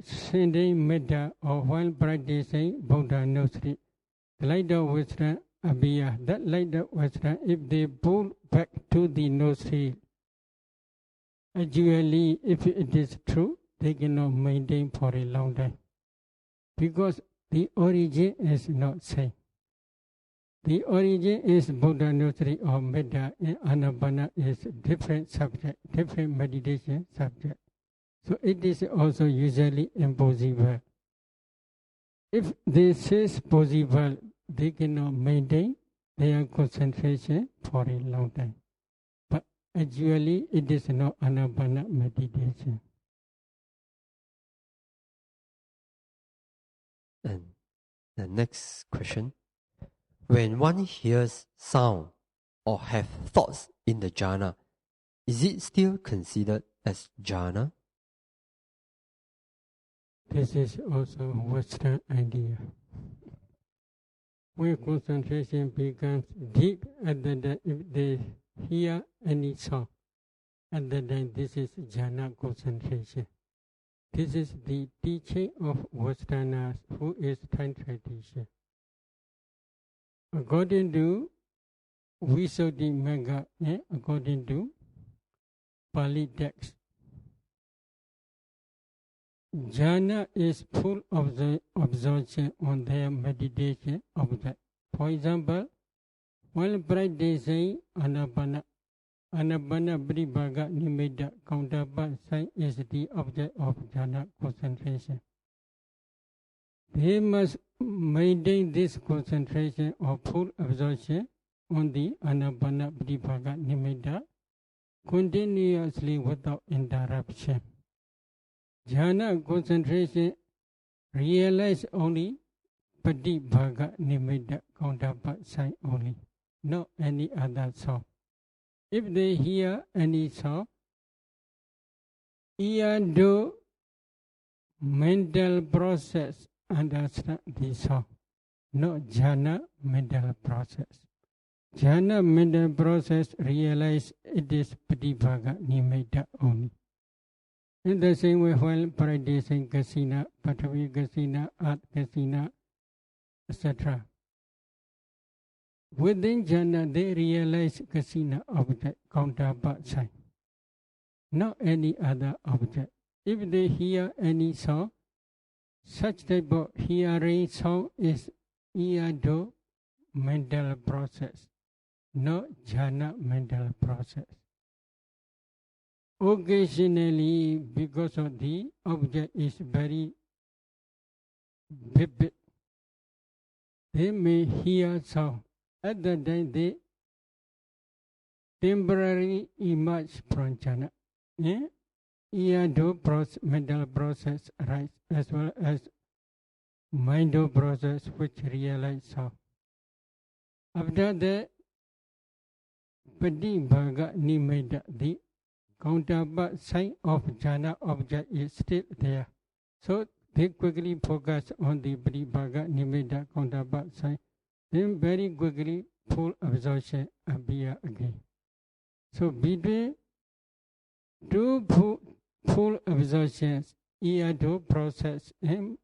sending metta or while practicing Buddha Nusri, the light of wisdom appear. That light of wisdom, if they pull back to the Nusri, actually, if it is true, they cannot maintain for a long time. Because the origin is not same. The origin is Buddha Nusri or metta, and Anapana is different subject, different meditation subject. So it is also usually impossible. If this is possible, they cannot maintain their concentration for a long time. But actually, it is not Anapana meditation. And the next question. When one hears sound or have thoughts in the jhana, is it still considered as jhana? This is also a Western idea. When concentration becomes deep, at the time, if they hear any sound, at the time this is jhana concentration. This is the teaching of Westerners, who is Tantra teacher. According to Visuddhimagga, according to Pali text, jhana is full of the absorption on their meditation object. For example, while practicing anapana paribaga nimitta counterpart sign is the object of jhana concentration. They must maintain this concentration or full absorption on the anapana paribaga nimitta continuously without interruption. Jhana concentration realize only paribaga nimitta counterpart sign only, not any other sound. If they hear any sound, even though mental process understand the sound, not jhana mental process. Jhana mental process realize it is paribaga nimitta only. In the same way, while practicing kasina, patavi kasina, art kasina, etc., within jhana they realize kasina object, counterpart sign, not any other object. If they hear any sound, such type of hearing sound is iyado mental process, not jhana mental process. Occasionally, because of the object is very vivid, they may hear sound. At that time, they temporarily emerge from jhana. Iyado mental process arise, as well as mind process which realize sound. After that, paribaga nimitta, the counterpart sign of jhana object is still there. So they quickly focus on the paribaga nimitta counterpart sign. Then very quickly full absorption appear again. So between two full absorptions, iyado process and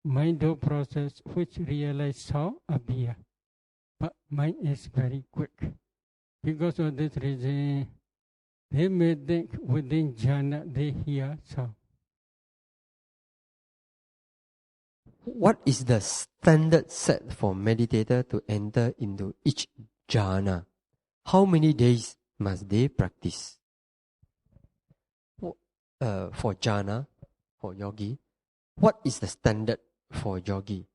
mind process which realize sound appear. But mind is very quick. Because of this reason, they may think within jhana they hear sound. What is the standard set for meditator to enter into each jhana, how many days must they practice? For jhana, for yogi, what is the standard for yogi?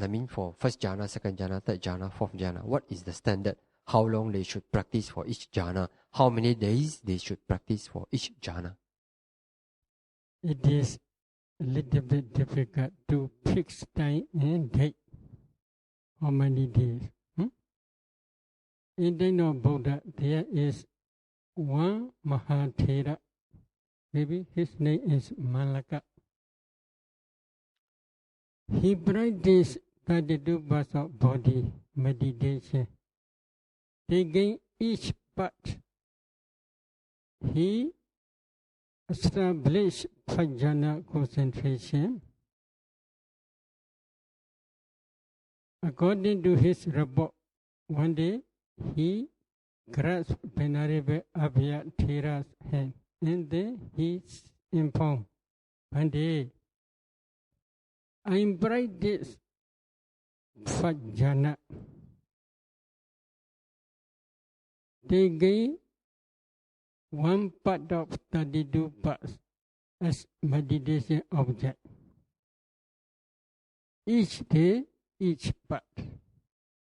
I mean for first jhana, second jhana, third jhana, fourth jhana. What is the standard? How long they should practice for each jhana? How many days they should practice for each jhana? It is a little bit difficult to fix time and date. How many days? In the name of Buddha, there is one Mahathera. Maybe his name is Malaka. He practiced 32 parts of body meditation. Taking each part, he established jhana concentration. According to his report, one day he grasped Venerable Abhiyathera's hand, and then he informed, one day, I practice jhana. Taking one part of 32 parts as meditation object. Each day, each part.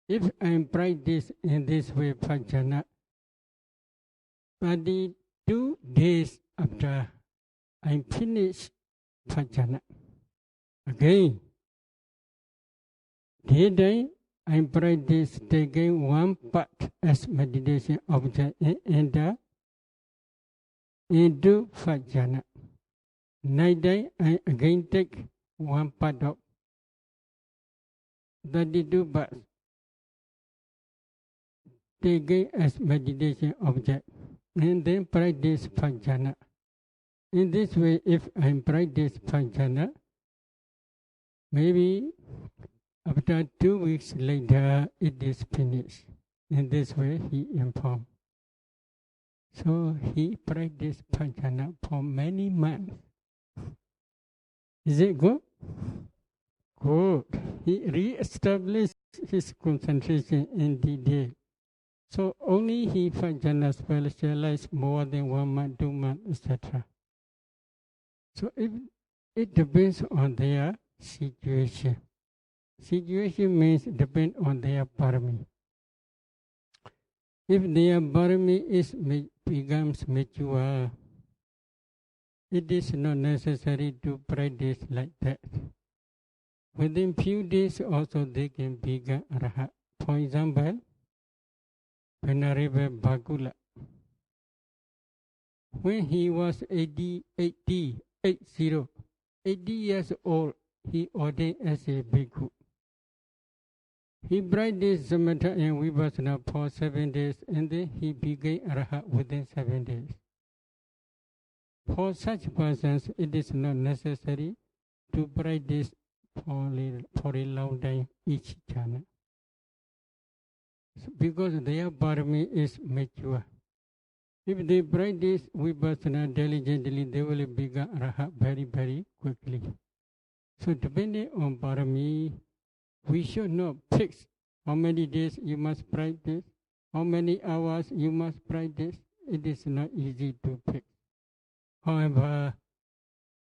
If I practice in this way jhana, 32 days after I finish jhana, again, day I practice taking one part as meditation object and enter into jhana. Night I again take one part of 32 parts, taking as meditation object, and then practice jhana. In this way, if I practice jhana, maybe after 2 weeks later, it is finished. In this way, he informed. So he practiced jhana for many months. Is it good? Good. He re-established his concentration in detail. So only he jhana specialized more than 1 month, 2 months, etc. So it depends on their situation. Situation means depend on their parami. If their parami becomes mature, it is not necessary to practice like that. Within few days also they can become arahat. For example, Venerable Bhagula, when he was 80 years old, he ordained as a bhikkhu. He practiced samatha and vipassana for 7 days, and then he became arahat within 7 days. For such persons, it is not necessary to practice for a long time each jhana, because their parami is mature. If they practice vipassana diligently, they will become arahat very, very quickly. So depending on parami, we should not fix how many days you must practice, how many hours you must practice. It is not easy to fix. However,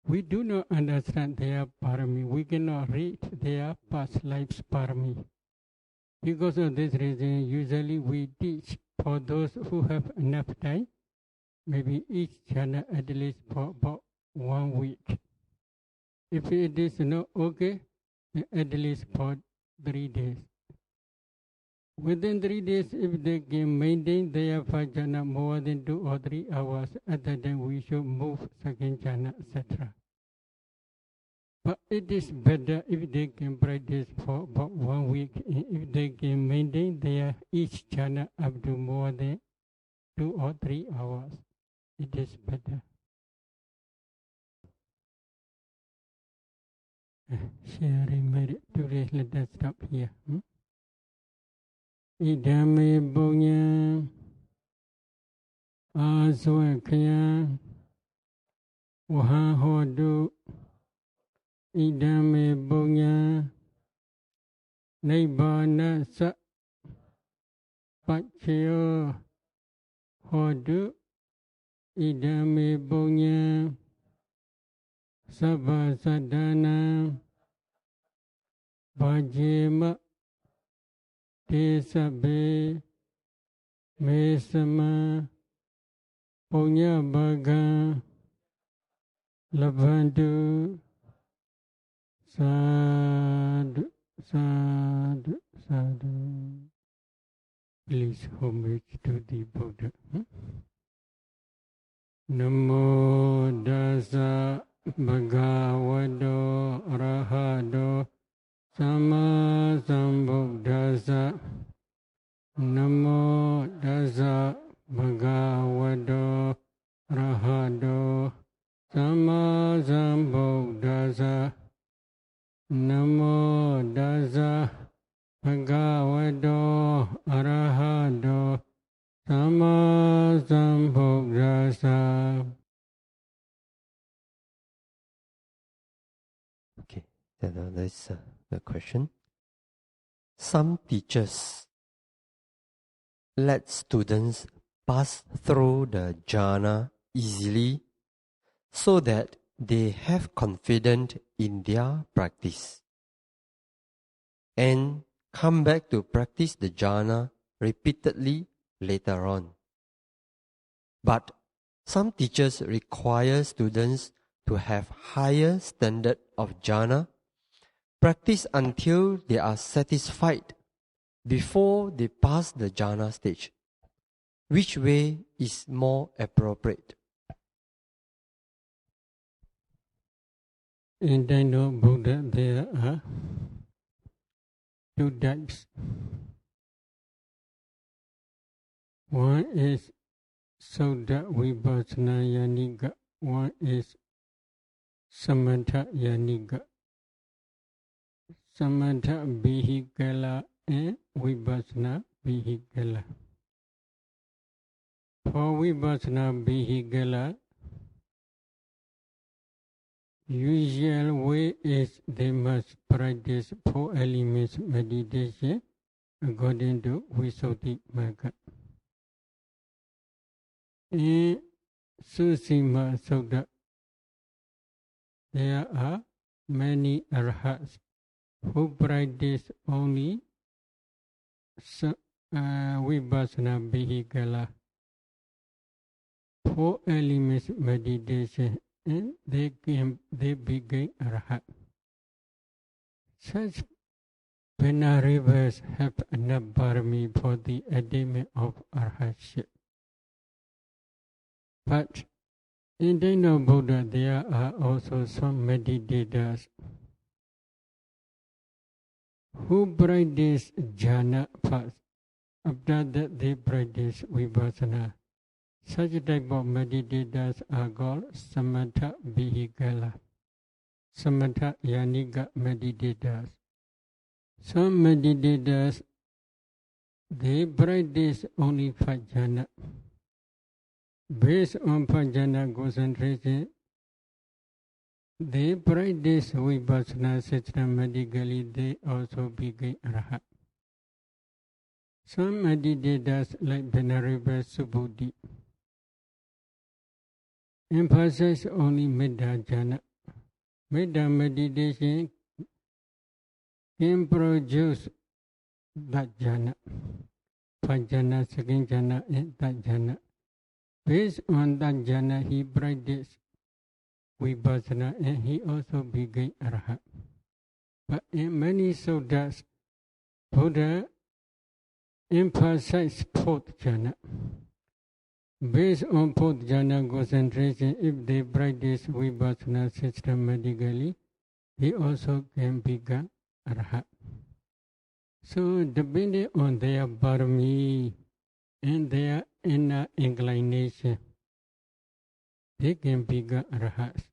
we do not understand their parami. We cannot read their past lives parami. Because of this reason, usually we teach for those who have enough time, maybe each jhana at least for about 1 week. If it is not okay, at least for 3 days. Within 3 days, if they can maintain their first jhana more than 2 or 3 hours, at that time we should move second jhana, etc. But it is better if they can practice for about 1 week, if they can maintain their each jhana up to more than 2 or 3 hours. It is better. Sharing merit today, let us stop here. Idame Bonya Aswakya Wahahodu Idame Bonya Nibbana Sa paccaya hodu idame punya sabba sadana bhajema tesabe mesama punya baga labantu sadhu sadhu sadhu. Please homage to the Buddha. Namo dasa bhagavato arahato sama sambuddhassa. Namo dasa bhagavato arahato sama sambuddhassa. Namo dasa bhagavato arahato sama sambuddhassa. Okay, that's the question. Some teachers let students pass through the jhana easily so that they have confidence in their practice and come back to practice the jhana repeatedly later on. But some teachers require students to have higher standard of jhana, practice until they are satisfied before they pass the jhana stage. Which way is more appropriate? In the name of Buddha, there are two types. One is Soda Vipassana Yanika, one is Samatha Yanika. Samatha Vehicle and Vipassana Vehicle. For Vipassana Vehicle, usual way is they must practice 4 elements meditation according to Visuddhimagga. In Susima Sutta, there are many arhats who practice only Vipassana Vehicle, 4 elements meditation, and they became arhat. Such venerables have enough parami for the attainment of arhatship. But in the name of Buddha, there are also some meditators who practice jhana first. After that, they practice vipassana. Such type of meditators are called samatha vehicle, samatha yanika meditators. Some meditators, they practice only 5 jhana. Based on 5 jhana concentration, they practice vipassana systematically, they also become arhat. Some meditators like Venerable Subhuti emphasize only Metta jhana. Metta meditation can produce that jhana, 5 jhana, 2nd jhana, and that jhana. Based on that jhana, he practiced vipassana and he also became arhat. But in many suttas, Buddha emphasized 4th jhana. Based on 4th jhana concentration, if they practice vipassana systematically, they also can become arhat. So depending on their parami and their inner inclination, they can become arhats.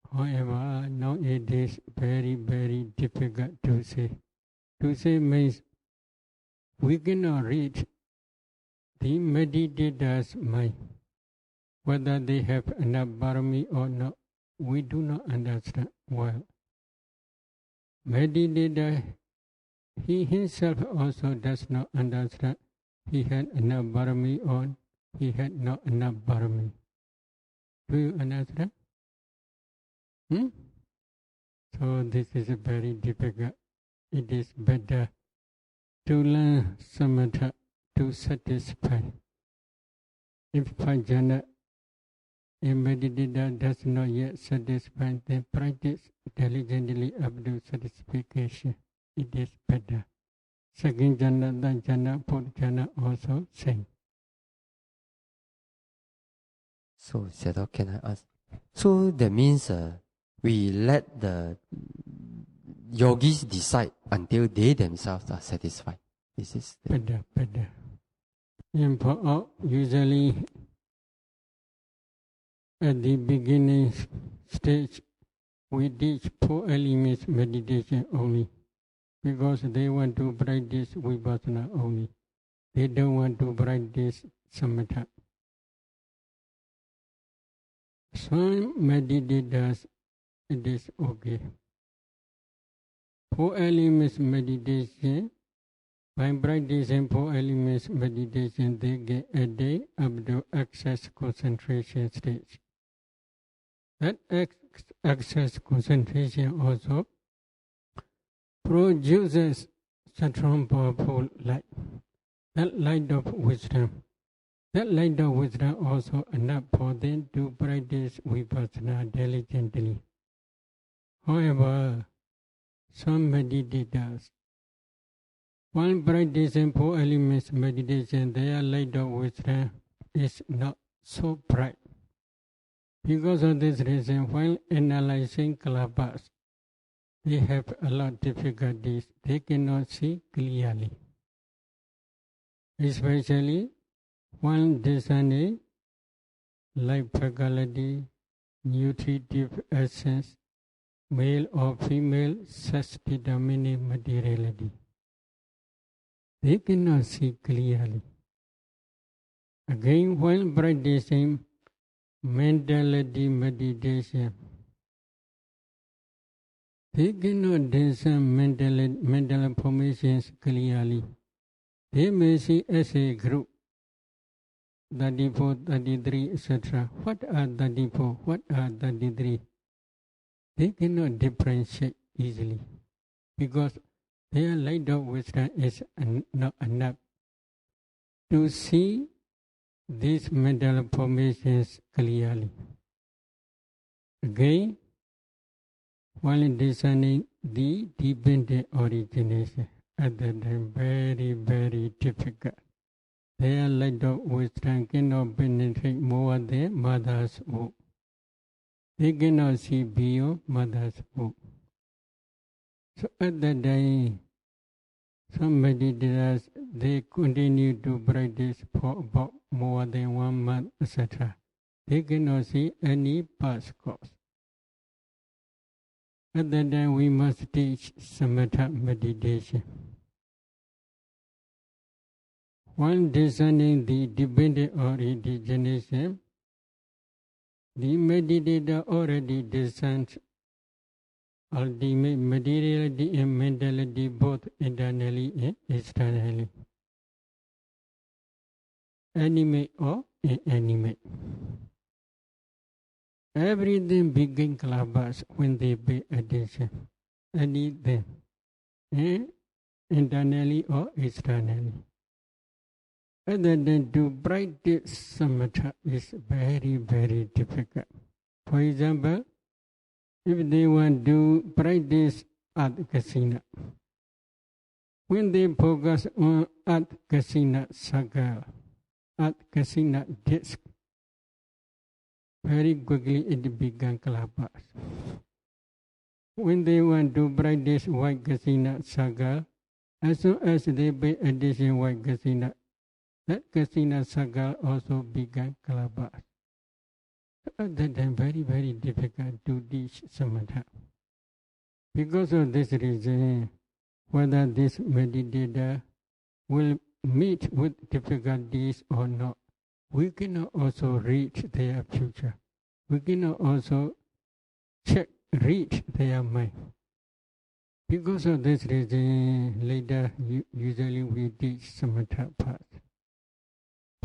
However, now it is very, very difficult to say. To say means we cannot read the meditator's mind. Whether they have enough parami or not, we do not understand well. Meditator, he himself also does not understand he had enough barami or he had not enough barami. Do you understand? So this is very difficult. It is better to learn samatha to satisfy. If jhana a meditator does not yet satisfy, then practice diligently up to satisfaction. It is better. Second jhana, third jhana, fourth jhana also same. So, Sayadaw, can I ask? So that means we let the yogis decide until they themselves are satisfied. This is better. And for usually at the beginning stage, we teach 4 elements meditation only, because they want to practice vipassana only. They don't want to practice samatha. Some meditators, it is okay. 4 elements meditation, by practicing 4 elements meditation, they get a day up to access concentration stage. That access concentration also produces strong, powerful light. That light of wisdom. That light of wisdom also enough for them to practice vipassana diligently. However, some meditators, while practicing 4 elements meditation, their light of wisdom is not so bright. Because of this reason, while analyzing kalabas, they have a lot of difficulties. They cannot see clearly. Especially while discerning life faculty, nutritive essence, male or female, sex determining materiality. They cannot see clearly. Again, while practicing mentality meditation, they cannot discern mental formations clearly. They may see as a group, 34, 33, etc. What are 34? What are 33? They cannot differentiate easily, because their light of wisdom is not enough to see these mental formations clearly. Again, while discerning the dependent origination, at that time very, very difficult. Their light of wisdom cannot penetrate more than mother's womb. They cannot see beyond mother's womb. So at that time, some meditators, they continue to practice for about more than 1 month, etc. They cannot see any past cause. At that time, we must teach samatha meditation. While discerning the dependent origination, the meditator already discerns ultimate materiality and mentality both internally and externally, animate or inanimate. Everything begins collapse when they pay attention. Anything, internally or externally. Other than to practice samatha is very, very difficult. For example, if they want to practice Acinna, when they focus on Acinna circle, Acinna disc, very quickly it becomes collapse. When they want to practice white Acinna circle, as soon as they pay attention white Acinna, that Acinna circle also began collapse. At that time, very, very difficult to teach samatha. Because of this reason, whether this meditator will meet with difficulties or not, we cannot also reach their future. We cannot also reach their mind. Because of this reason, later usually we teach samatha path.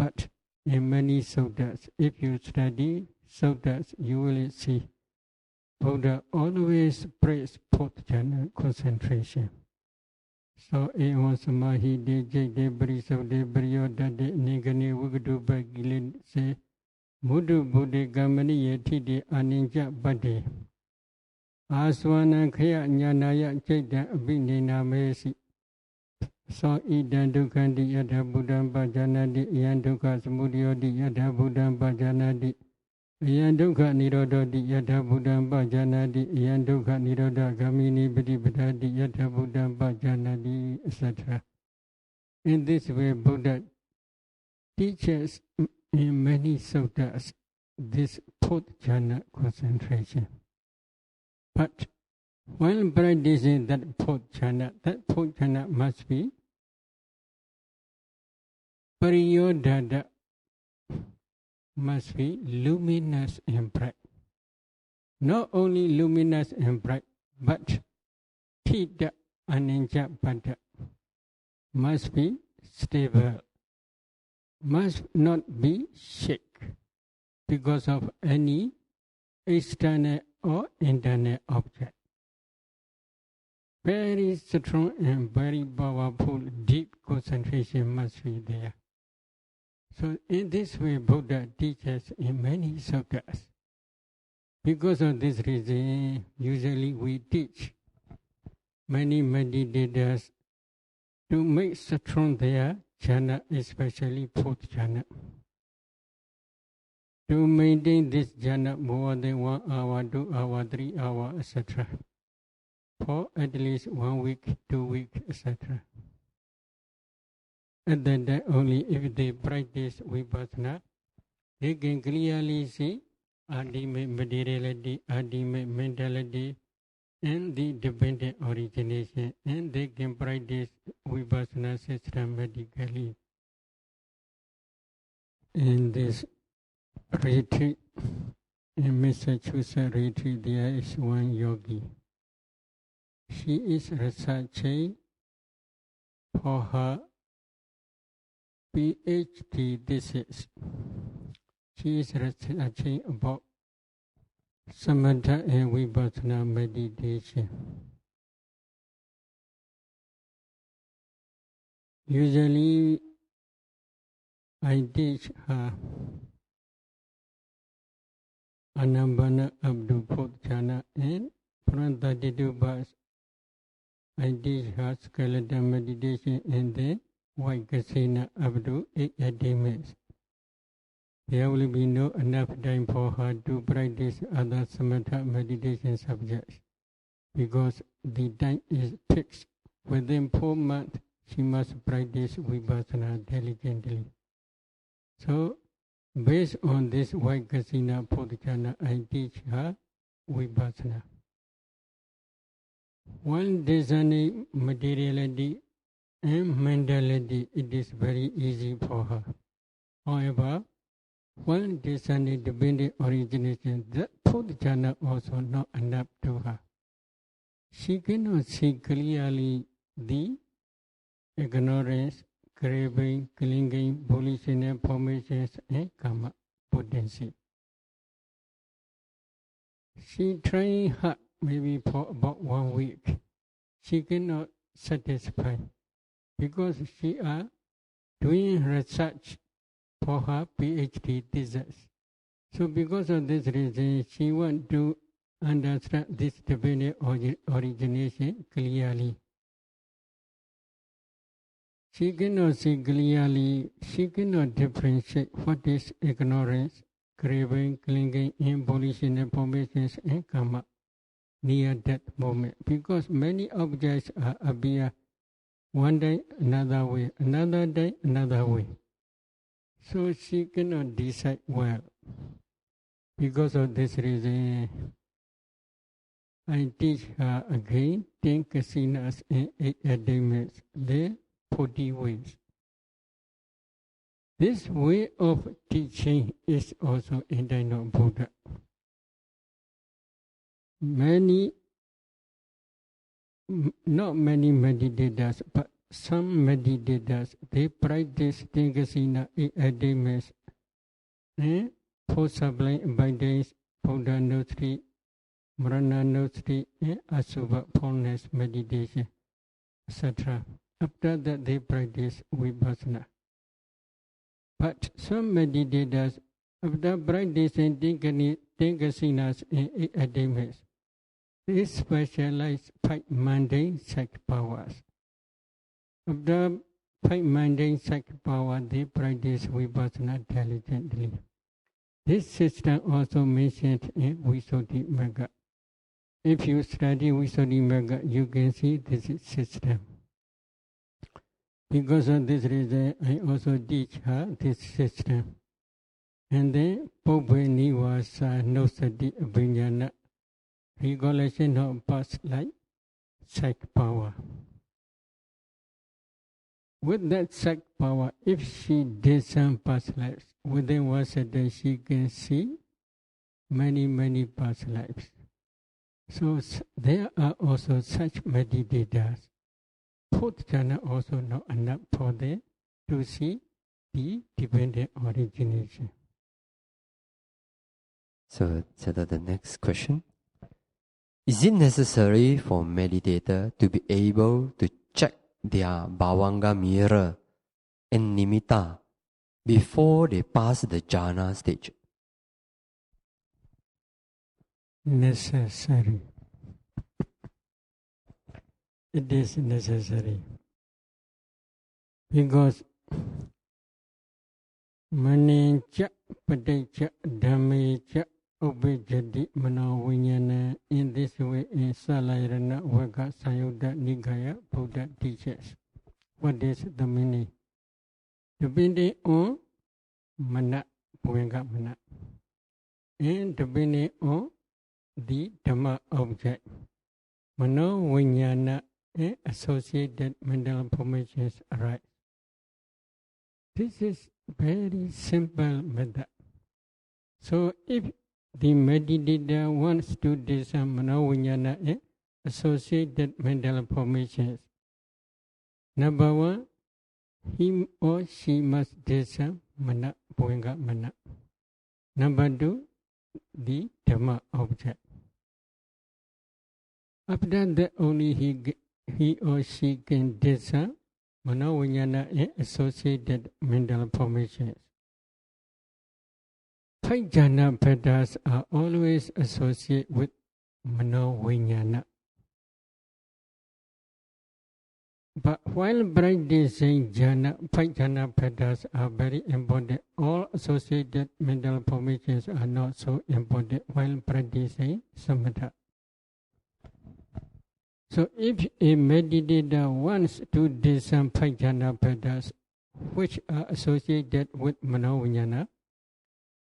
But in many suttas, if you study suttas, you will see Buddha always prays fourth jhana concentration. So eon samahi de jade brisode briodade nigane wugdu bagilin se mudu buddhe gamani yeti de aninja bade. Aswana khaya nyanaya jada abhinena mesi. So idan dukkandi yadha buddham bhajanadi yan dukkha samudayodi yadha buddham bhajanadi yan dukkha nirodhodi yadha buddham bhajanadi yan dukkha nirodha gamini padipadadi yadha buddham bhajanadi, etc. In this way, Buddha teaches in many suttas this fourth jhana concentration. But while practicing that fourth jhana must be pariyodhada, must be luminous and bright. Not only luminous and bright, but thita aninja pada must be stable, must not be shaken because of any external or internal object. Very strong and very powerful deep concentration must be there. So in this way, Buddha teaches in many suttas. Because of this reason, usually we teach many meditators to make strong their jhana, especially fourth jhana. To maintain this jhana more than 1 hour, 2 hours, 3 hours, etc. For at least 1 week, 2 weeks, etc. And then that only if they practice vipassana, they can clearly see ultimate materiality, ultimate mentality, and the dependent origination, and they can practice vipassana systematically. In this retreat, in Massachusetts retreat, there is one yogi. She is researching for her PhD thesis. She is researching about samatha and vipassana meditation. Usually, I teach her Anambana Abdu fourth jhana, and from 32 bars, I teach her skeleton meditation and then Vaikasena Abdu 8 attainments. There will be no enough time for her to practice other samatha meditation subjects because the time is fixed. Within 4 months, she must practice vipassana diligently. So, based on this Vaikasena fourth jhana, I teach her vipassana. One discerning materiality and mentality, it is very easy for her. However, one discerning dependent origination, that fourth jhana also not enough to her. She cannot see clearly the ignorance, craving, clinging, volitional formations, and karma potency. She trained hard, maybe for about 1 week. She cannot satisfy because she are doing research for her PhD thesis. So because of this reason, she want to understand this dependent origination clearly. She cannot see clearly, she cannot differentiate what is ignorance, craving, clinging, volitional formations, and karma near that moment. Because many objects appear one day another way, another day another way. So she cannot decide well. Because of this reason, I teach her again 10 kasinas and 8 attainments. There 40 ways. This way of teaching is also in Dino Buddha. Not many meditators, but some meditators, they practice Tingasina Adamas, for sublime abundance, Buddha Nutri, Marana Nutri, Asubha Fullness meditation, etc. After that, they practice Vipassana. But some meditators, after practicing Tinkasinas and Adamas, they specialize 5 mundane psych powers. After 5 mundane psych powers, they practice Vipassana diligently. This system also mentioned in Visuddhimagga. If you study Visuddhimagga, you can see this system. Because of this reason, I also teach her this system. And then, Pobhe Nivasa Nosati Abhinyana, recollection of past life, psych power. With that psych power, if she did some past lives, within 1 second she can see many past lives. So there are also such meditators. Fourth jhana also not enough for them to see the dependent origination. So the next question. Is it necessary for meditator to be able to check their bhavanga mirror and nimitta before they pass the jhana stage? Necessary. It is necessary. Because Manecha, Padecha, Dhammecha, Ubejadi, Manovinyana, in this way in Salairana, Vaga, Sayuddha, Nigaya, Buddha teaches. What is the meaning? Depending on Mana, Puenga Mana, and depending on the Dhamma object. Manovinyana and associated mental formations arise. This is very simple method. So if the meditator wants to do some manovinyana and associated mental formations, number 1, he or she must do some mana, puenga mana. Number 2, the Dhamma object. After that, only he or she can do some manovinyana and associated mental formations. 5 jhana bheddas are always associated with manovinyana. But while practicing 5 jhana bheddas are very important, all associated mental formations are not so important while practicing samatha. So if a meditator wants to do some 5 jhana bheddas which are associated with manovinyana,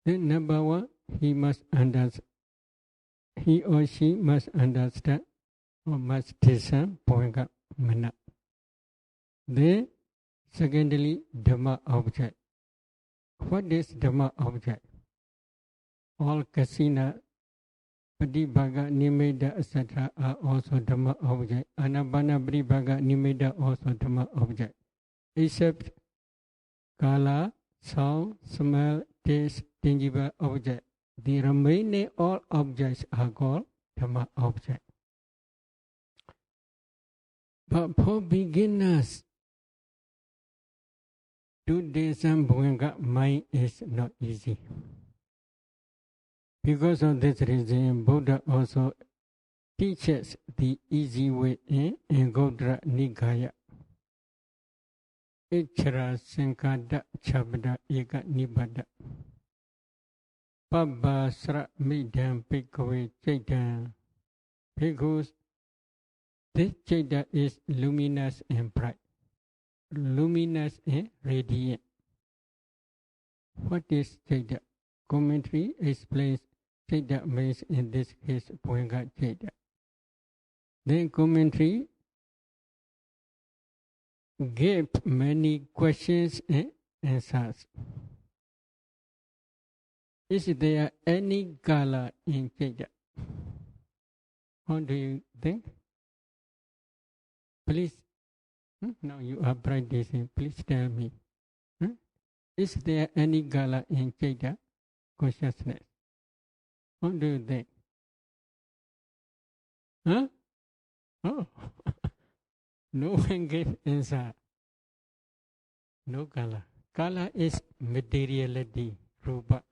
then number 1, he or she must understand or must do some puenga mana. Then, secondly, Dhamma object. What is Dhamma object? All kasina, Padibhaga, Nimitta, etc. are also Dhamma object. Anapana, Paribhaga, Nimitta also Dhamma object. Except Kala, sound, smell, taste, tangible object. The remaining all objects are called Dhamma object. But for beginners, to do some puenga mind is not easy. Because of this reason, Buddha also teaches the easy way in Anguttara Nikaya. Ichara Sankada Chabda Eka Nibbada. Pabbasra Midam Pikave Chaitanya. Because this Chaitanya is luminous and bright. Luminous and radiant. What is Chaitanya? Commentary explains Chaitanya means in this case Puenga Chaitanya. Then commentary gave many questions and answers. Is there any Kala in Chaitanya? What do you think? Please Now you are practicing. Please tell me. Is there any kala in Chaita consciousness? What do you think? Huh? Oh, no one gave answer. No kala. Kala is materiality, rupa.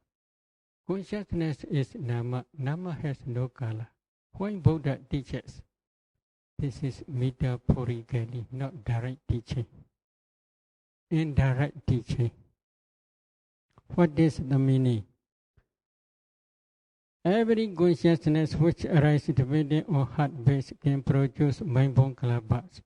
Consciousness is nama. Nama has no kala. Why Buddha teaches? This is metaphorically, not direct teaching. Indirect teaching. What is the meaning? Every consciousness which arises depending on heart base can produce mind-born kalabas.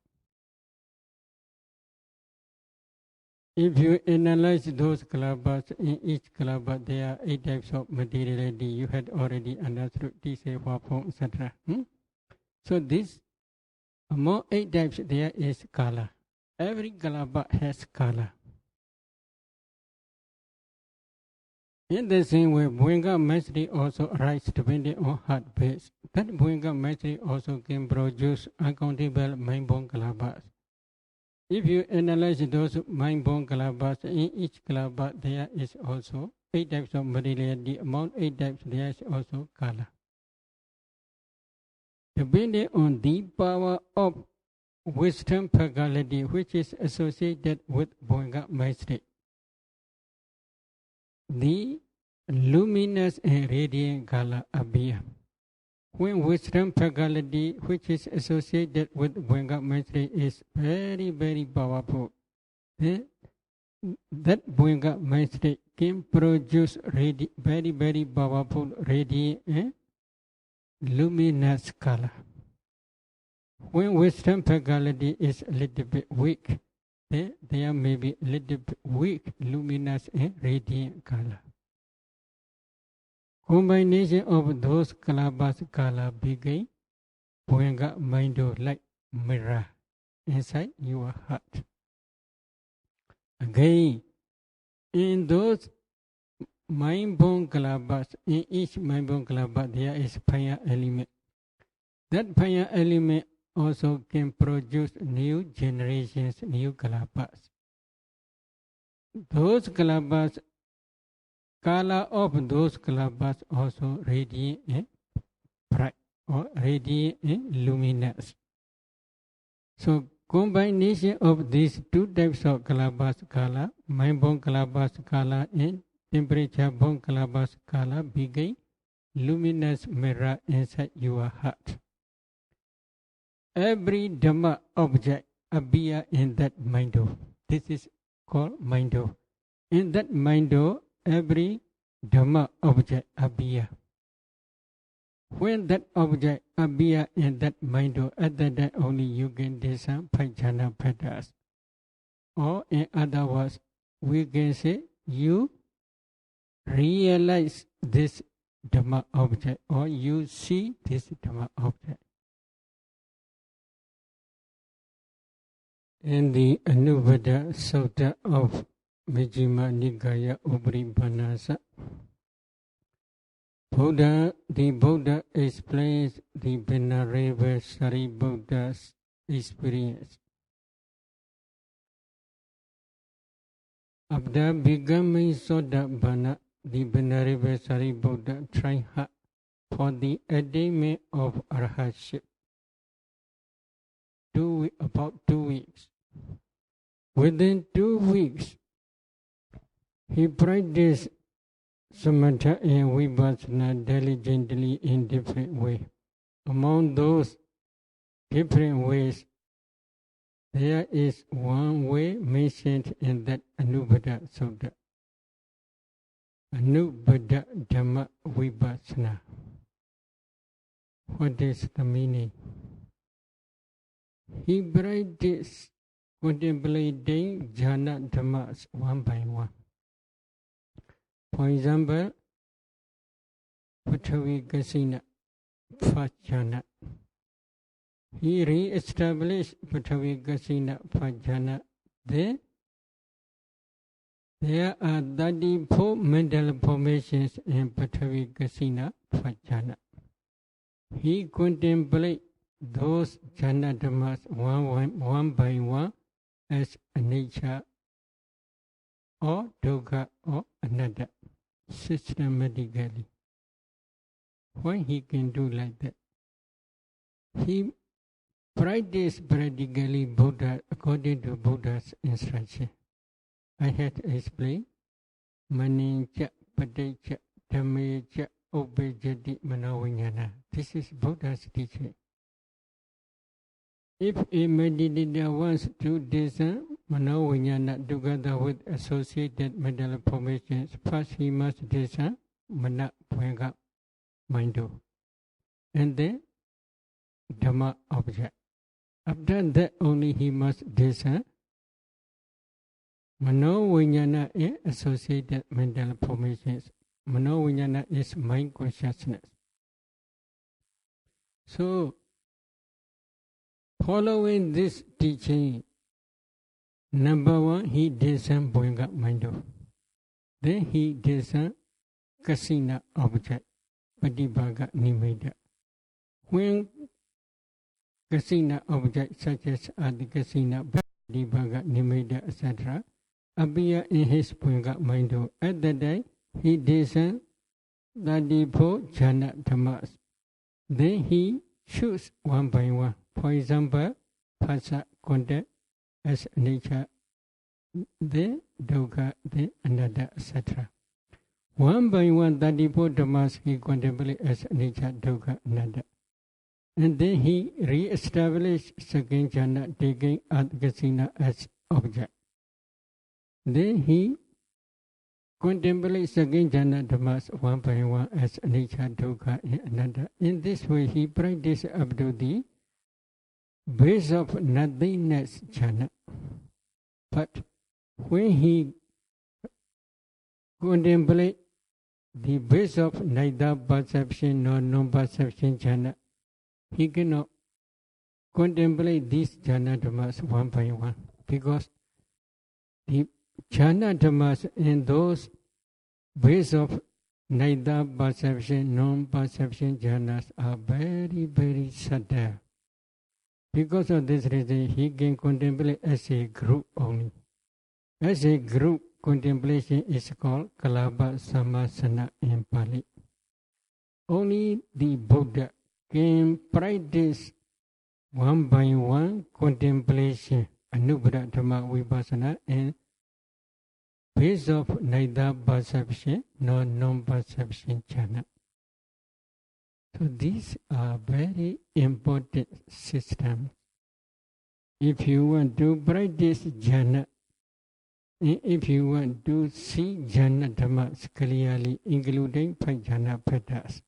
If you analyze those kalabas, in each kalaba there are 8 types of materiality. You had already understood this, etc. So this, among 8 types there is kala. Every kalaba has kala. In the same way, Bhuinga mastery also arises depending on heart base. That Bhuinga mastery also can produce uncountable mind-born kalabas. If you analyze those mind-born kalabas, in each kalaba there is also 8 types of materiality. Among 8 types there is also kala. Depending on the power of wisdom faculty which is associated with Bhuinga mastery, the luminous and radiant kala appear. When wisdom faculty which is associated with Bhuinga mastery is very, very powerful, then that Bhuinga mastery can produce very, very powerful radiant and luminous kala. When wisdom faculty is a little bit weak, then there may be a little bit weak luminous and radiant kala. Combination of those kalabas kala became Bhuinga mindo like mirror inside your heart. Again, in those mind-born kalabas, in each mind-born kalaba there is fire element. That fire element also can produce new generations, new kalabas. Those kalabas, kala of those kalabas also radiant and bright or radiant and luminous. So combination of these 2 types of kalabas kala, mind-born kalabas kala and temperature-born kalabas kala became luminous mirror inside your heart. Every Dhamma object appear in that mindo. This is called mindo. In that mindo, every Dhamma object appear. When that object appear in that mindo, at that time only you can discern 5 jhana patterns. Or in other words, we can say you realize this Dhamma object or you see this Dhamma object. In the Anuvada Sutta of Majjhima Nikaya Uparipannasa, the Buddha explains the Venerable Sariputta's experience. After becoming Sotapanna, the Venerable Sariputta tried hard for the attainment of arhatship. About 2 weeks. Within 2 weeks, he practiced samatha and vipassana diligently in different ways. Among those different ways, there is one way mentioned in that Anuvada Sutta. Anuvada Dhamma Vipassana. What is the meaning? He practiced contemplating jhana dhammas one by one. For example, Paṭhavi Kasina, first jhana. He re-established Paṭhavi Kasina, first jhana. Then there are 34 mental formations in Paṭhavi Kasina, first jhana. He contemplates those jhana dhammas one by one as anicca or dukkha or anatta systematically. Why he can do like that? He practiced practically Buddha according to Buddha's instruction. I had to explain manincha, paticca, dhammecha, ubejati, manovinyana. This is Buddha's teaching. If a meditator wants to discern manovinyana together with associated mental formations, first he must discern mana bhanga, mind, and then Dhamma object. After that only he must discern manovinyana and associated mental formations. Manovinyana is mind consciousness. So, following this teaching, number one, he discern bhanga mind. Then he discern kasina object, patibhaga nimitta. When kasina objects such as adhikasina, patibhaga nimitta, etc. appear in his bhanga mind, at that time he discern 34 jhana dhammas. Then he choose one by one. For example, phassa, contact, as nature, then dukkha, then anatta, etc. One by one, 34 dhammas he contemplates as nature, dukkha, anatta. And then he re-established second jhana, taking adhikasina as object. Then he contemplates second jhana dhammas one by one as nature, dukkha, and anatta. In this way, he practices up to the base of nothingness jhana. But when he contemplates the base of neither perception nor non-perception jhana, he cannot contemplate these jhana dhammas one by one, because the jhana dhammas in those base of neither perception, non-perception jhanas are very, very subtle. Because of this reason, he can contemplate as a group only. As a group, contemplation is called kalapa sammasana in Pali. Only the Buddha can practice one by one contemplation, anubbara dhamma vipassana, and base of neither perception nor non-perception jhana. So these are very important systems. If you want to practice jhana, and if you want to see jhana dhammas clearly, including 5 jhana pattas,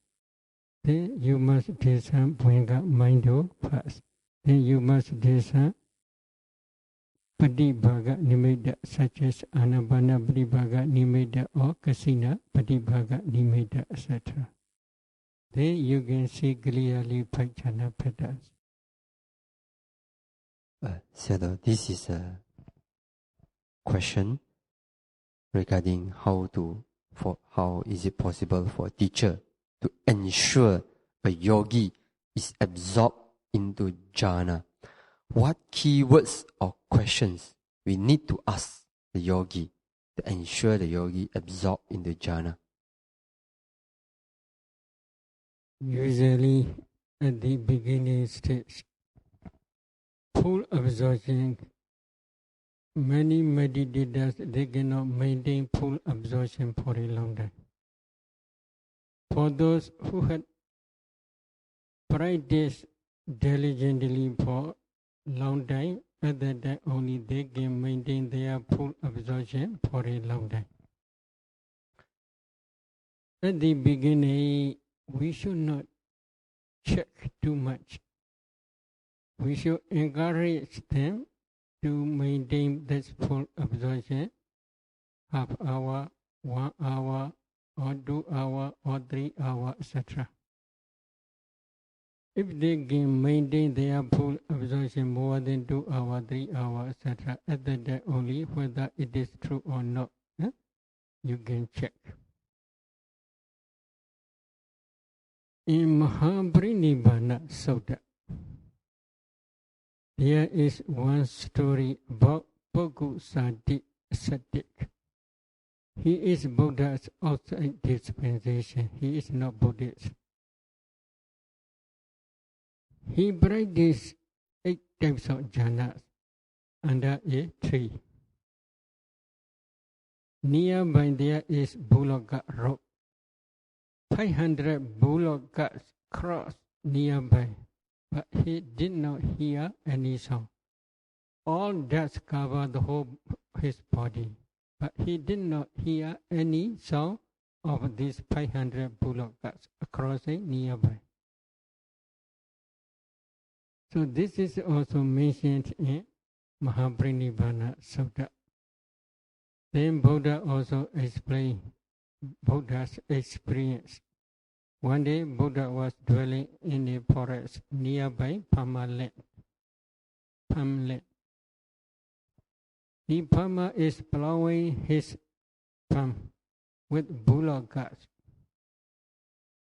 then you must discern bhanga mind first. Then you must discern patibhaga nimitta, such as anapana patibhaga nimitta or kasina patibhaga nimitta, etc. Then you can see clearly 5 jhana pattas. Sayadaw, this is a question regarding how is it possible for a teacher to ensure a yogi is absorbed into jhana. What keywords or questions we need to ask the yogi to ensure the yogi absorbed into jhana? Usually at the beginning stage, full absorption, many meditators, they cannot maintain full absorption for a long time. For those who had practiced diligently for long time, at that time only they can maintain their full absorption for a long time. At the beginning, we should not check too much. We should encourage them to maintain this full absorption, half hour, 1 hour, or 2 hours, or 3 hours, etc. If they can maintain their full absorption more than 2 hours, 3 hours, etc., at that time only, whether it is true or not, you can check. In Mahaparinibbana Sutta, there is one story about Bhikkhu Sati ascetic. He is Buddha's outside dispensation. He is not Buddhist. He practiced 8 types of jhanas under a tree. Nearby there is Buloka road. 500 Bulokas crossed nearby, but he did not hear any sound. All dust covered the whole his body, but he did not hear any sound of these 500 Bulokas crossing nearby. So this is also mentioned in Mahaparinibbana Sutta. Then Buddha also explained Buddha's experience. One day Buddha was dwelling in a forest nearby Pama land. The Pama is plowing his palm with bulokas.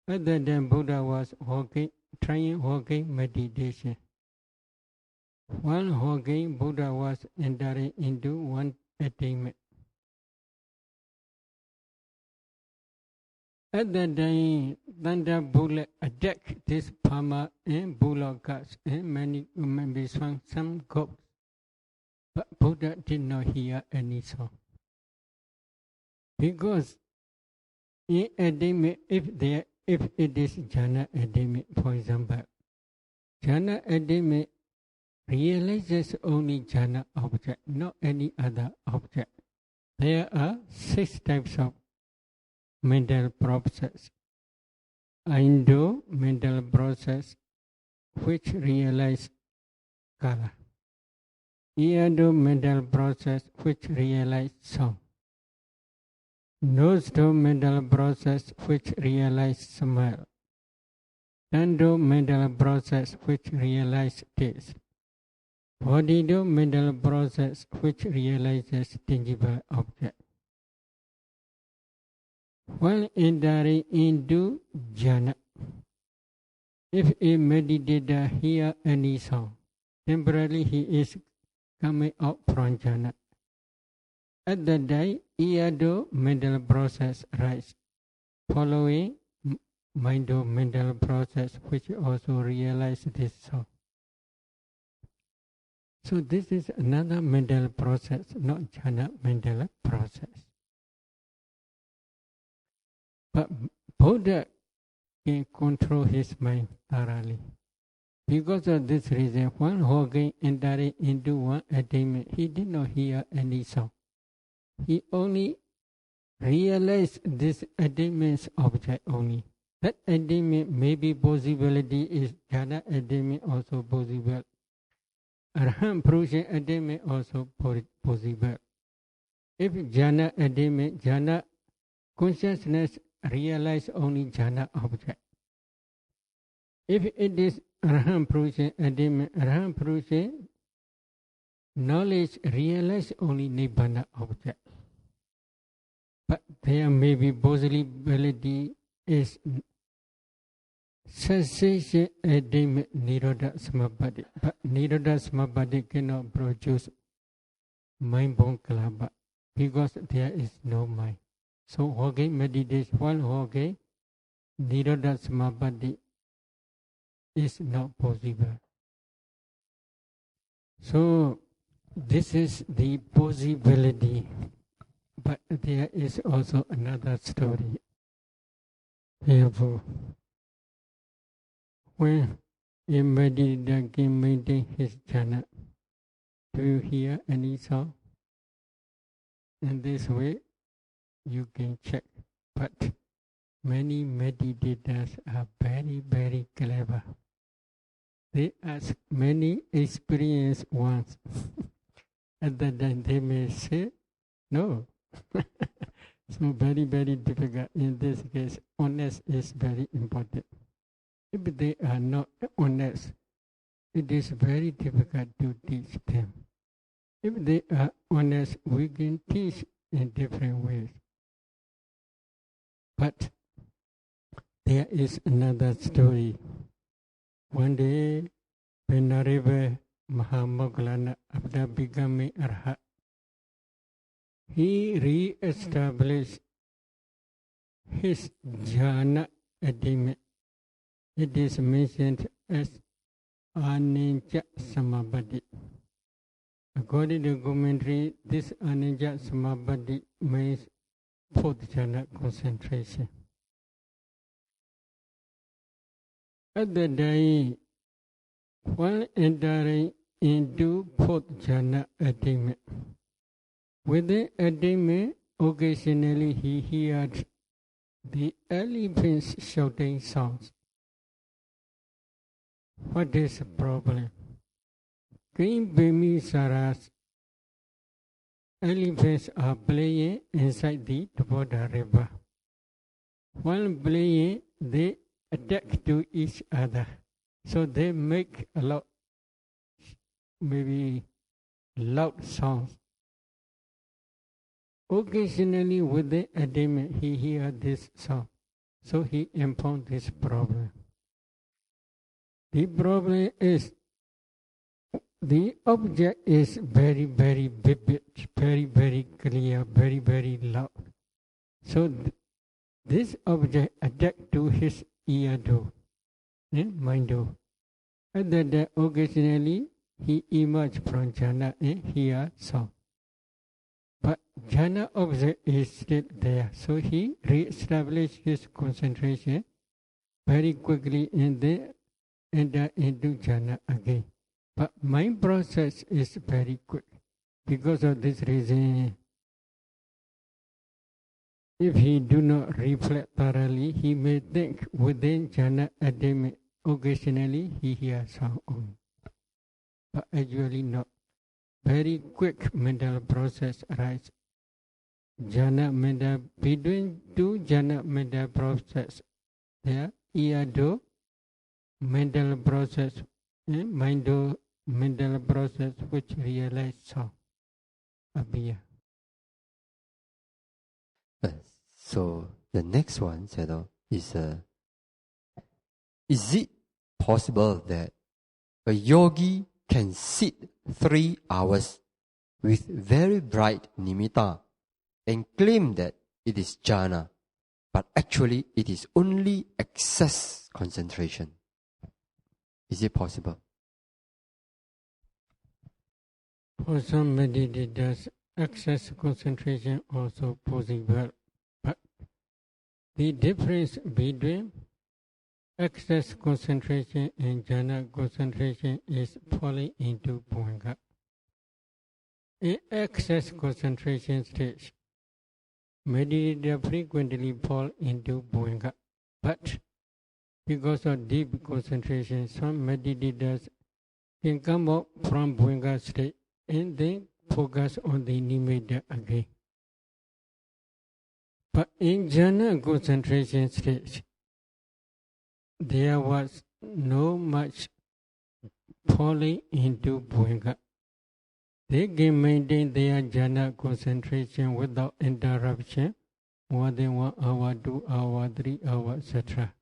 Other than Buddha was trying walking meditation. While walking, Buddha was entering into one attainment. At that time, thunder bullet attacked this Pama and bulokas and maybe some goats. But Buddha did not hear any sound. Because in attainment, if it is jhana attainment, for example, jhana attainment realizes only jhana object, not any other object. There are 6 types of mental process. Indo mental process, which realize kala. Eado mental process, which realize sound. Nosto mental process, which realize smell. Tando mental process, which realize taste. Bodido mental process, which realizes tangible object. While entering into jhana, if a meditator hears any sound, temporarily he is coming out from jhana. At that time, Eado mental process rise, following Mindo mental process, which also realize this sound. So this is another mental process, not jhana mental process. But Buddha can control his mind thoroughly. Because of this reason, when walking entering into one attainment, he did not hear any sound. He only realized this attainment's object only. That attainment may be possibility is jhana attainment also possible. Arahant Purusha attainment also possible. If jhana attainment, jhana consciousness realize only jhana object. If it is Arahant Purusha attainment, Arahant Purusha knowledge realize only nibbana object. But there may be possibility is cessation attainment nirodha samapatti. But nirodha samapatti cannot produce mind-born kalapa because there is no mind. So walking meditation, while walking, nirodha samapatti is not possible. So this is the possibility, but there is also another story. Therefore, when a meditator can maintain his jhana, do you hear any sound? In this way, you can check. But many meditators are very, very clever. They ask many experienced ones. At that time they may say, no. So very, very difficult. In this case, honest is very important. If they are not honest, it is very difficult to teach them. If they are honest, we can teach in different ways. But there is another story. One day, Venerable Mahamoggallana, after becoming Arhat, he re-established his jhana attainment. It is mentioned as Aninja Samabadi. According to commentary, this Aninja Samabadi means fourth jhana concentration. At the day, while entering into fourth jhana attainment, within attainment, occasionally he heard the elephants shouting sounds. What is the problem? King Bimbisara's elephants are playing inside the Dvada river. While playing, they attack to each other. So they make a lot, maybe loud sounds. Occasionally within a demon he hears this sound. So he informed this problem. The problem is the object is very, very vivid, very, very clear, very, very loud. So this object attacked to his ear door and mind door. And then occasionally he emerged from jhana and hear sound. But jhana object is still there. So he re-established his concentration very quickly and then enter into jhana again. But mind process is very quick. Because of this reason, if he do not reflect thoroughly, he may think within jhana attainment, occasionally he hears sound only. But actually not. Very quick mental process arises. Jhana mental, between two jhana mental process, there ear do mental process and mind do mental process which realize sound appear. So the next one, Sayadaw, is it possible that a yogi can sit 3 hours with very bright nimitta and claim that it is jhana, but actually it is only excess concentration? Is it possible? For some meditators, excess concentration also possible, but the difference between excess concentration and jhana concentration is falling into bhavanga. In excess concentration stage, meditators frequently fall into bhavanga, but because of deep concentration, some meditators can come out from bhavanga state and then focus on the nimitta again. But in jhana concentration stage, there was no much falling into bhavanga. They can maintain their jhana concentration without interruption more than 1 hour, 2 hours, 3 hours, etc.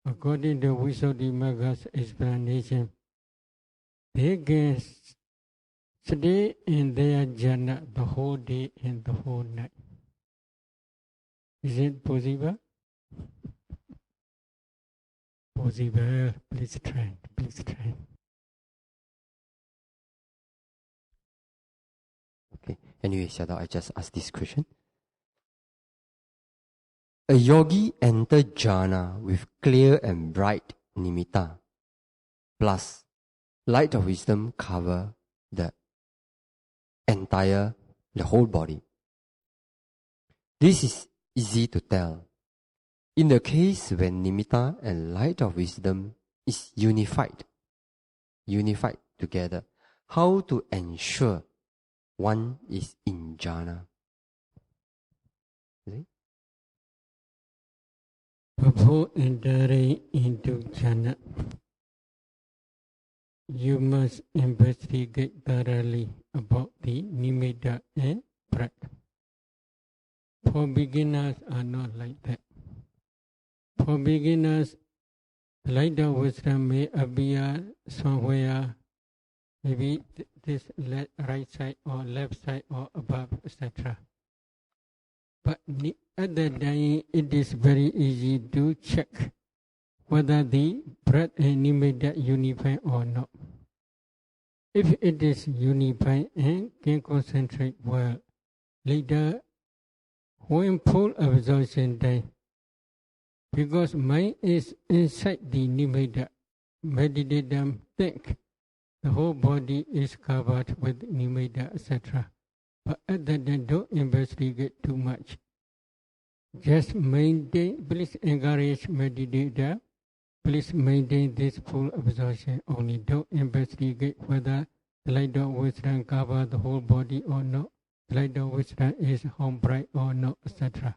According to Visuddhimagga's explanation, they can stay in their jhana the whole day and the whole night. Is it possible? Possible. Please try. Please try. Okay. Anyway, Sayadaw, I just asked this question. A yogi entered jhana with clear and bright nimitta, plus light of wisdom cover the whole body. This is easy to tell. In the case when nimitta and light of wisdom is unified together, how to ensure one is in jhana? Before entering into jhana, you must investigate thoroughly about the nimitta and breath. For beginners are not like that. For beginners, light of wisdom may appear somewhere, maybe this right side or left side or above, etc. But at that time, it is very easy to check whether the breath and nimitta unify or not. If it is unified and can concentrate well, later when full absorption time, because mind is inside the nimitta, meditatum think the whole body is covered with nimitta, etc. But at that time, don't investigate too much. Just maintain, please encourage meditator. Please maintain this full absorption only. Don't investigate whether the light of wisdom covers the whole body or not. The light of wisdom is home bright or not, etc.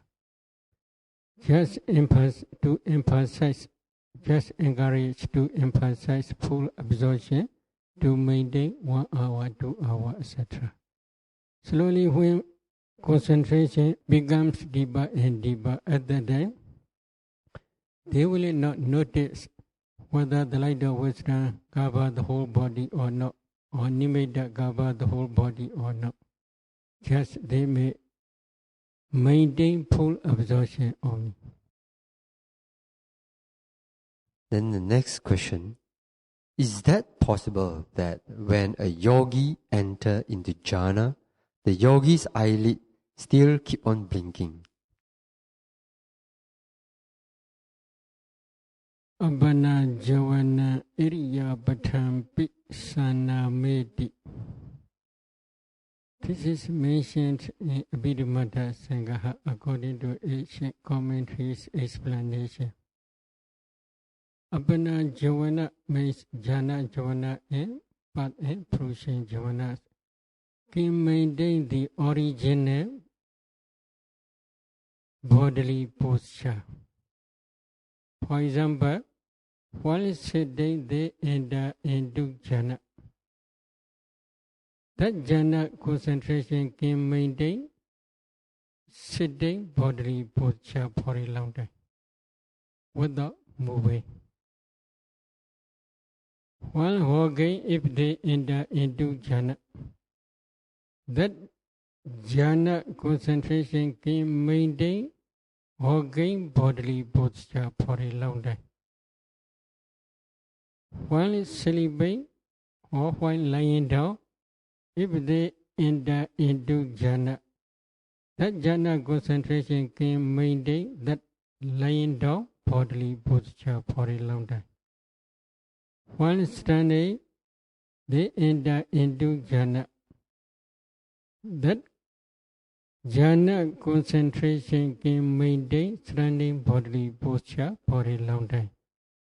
Just to emphasize, just encourage to emphasize full absorption to maintain 1 hour, 2 hours, etc. Slowly, when concentration becomes deeper and deeper at that time, they will not notice whether the light of wisdom covers the whole body or not, or nimitta covers the whole body or not. Just they may maintain full absorption only. Then the next question, is that possible that when a yogi enters into jhana, the yogi's eyelid still keep on blinking? Abana Jawana Iriya Batam Pisana Medi. This is mentioned in Abhidhamma Sangaha according to ancient commentaries explanation. Abana Jawana means Jhana Jawana and Path and Fruition Jhana can maintain the original bodily posture. For example, while sitting, they enter into jhana. That jhana concentration can maintain sitting bodily posture for a long time without moving. While walking, if they enter into jhana, that jhana concentration can maintain walking bodily posture for a long time. While sleeping or while lying down, if they enter into jhana, that jhana concentration can maintain that lying down bodily posture for a long time. While standing, they enter into jhana. That jhana concentration can maintain standing bodily posture for a long time,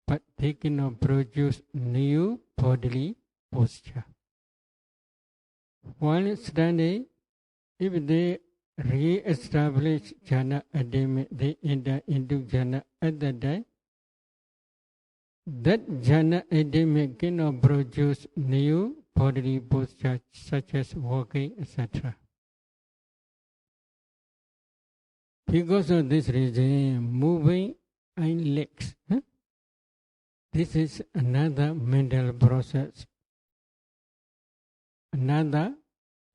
but they cannot produce new bodily posture. While standing, if they re-establish jhana attainment, they enter into jhana at that time. That jhana attainment cannot produce new bodily posture such as walking, etc. Because of this reason, moving and legs. This is another mental process. Another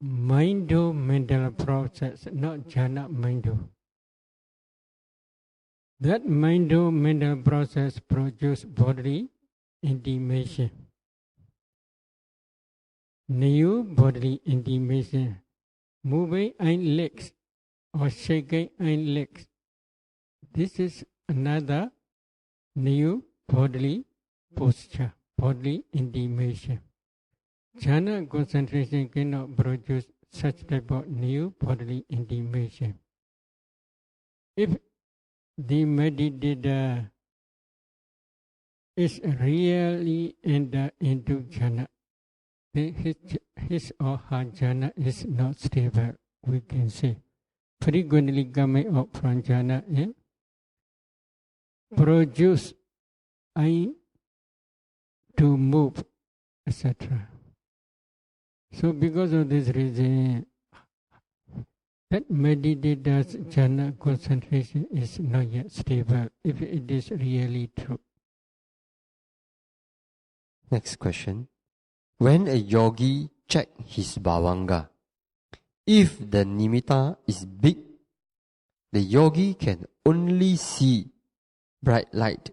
mental process, not jhana mindo. That mental process produces bodily intimation. New bodily intimation. Moving and legs or shaking and legs. This is another new bodily posture, bodily intimation. Jhana concentration cannot produce such type of new bodily intimation. If the meditator is really enter into jhana, then his or her jhana is not stable, we can say. Frequently coming out from jhana and produce I to move, etc. So because of this reason, that meditator's jhana concentration is not yet stable, if it is really true. Next question. When a yogi checks his bhavanga, if the nimitta is big, the yogi can only see bright light.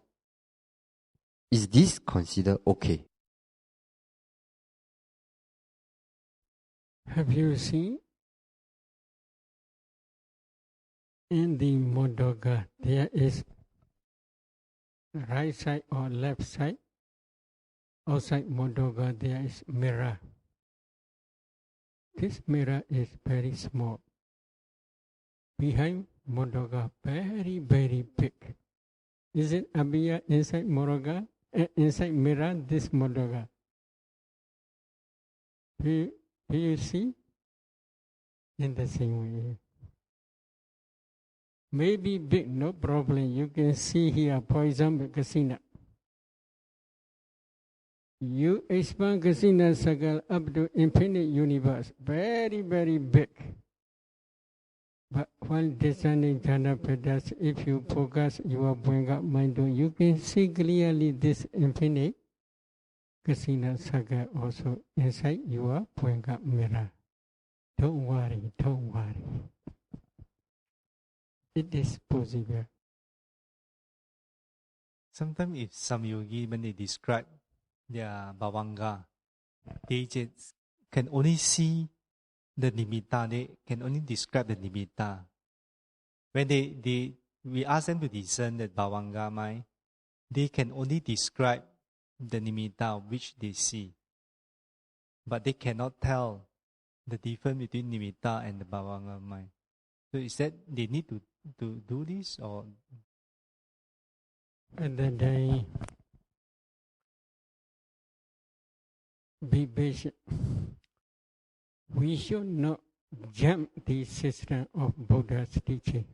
Is this considered okay? Have you seen in the Modoga there is right side or left side? Outside Modoga there is mirror. This mirror is very small. Behind Modoga, very, very big. Is it Abhiya inside Modoga? Inside mirror, this Modoga. Do you see? In the same way. Maybe big, no problem. You can see here, for example, Kasina. You expand Kasina Sagal up to infinite universe. Very, very big. But while descending jhana padas, if you focus your mind, you can see clearly this infinite Kasina Saga also inside your mirror. Don't worry, don't worry. It is possible. Sometimes if some yogi, when they describe their bhavanga, they just can only see the nimitta, they can only describe the nimitta. When we ask them to discern that bhavanga mind, they can only describe the nimitta which they see. But they cannot tell the difference between nimitta and the bhavanga mind. So is that they need to do this, or? At that day, be patient. We should not jump the system of Buddha's teaching.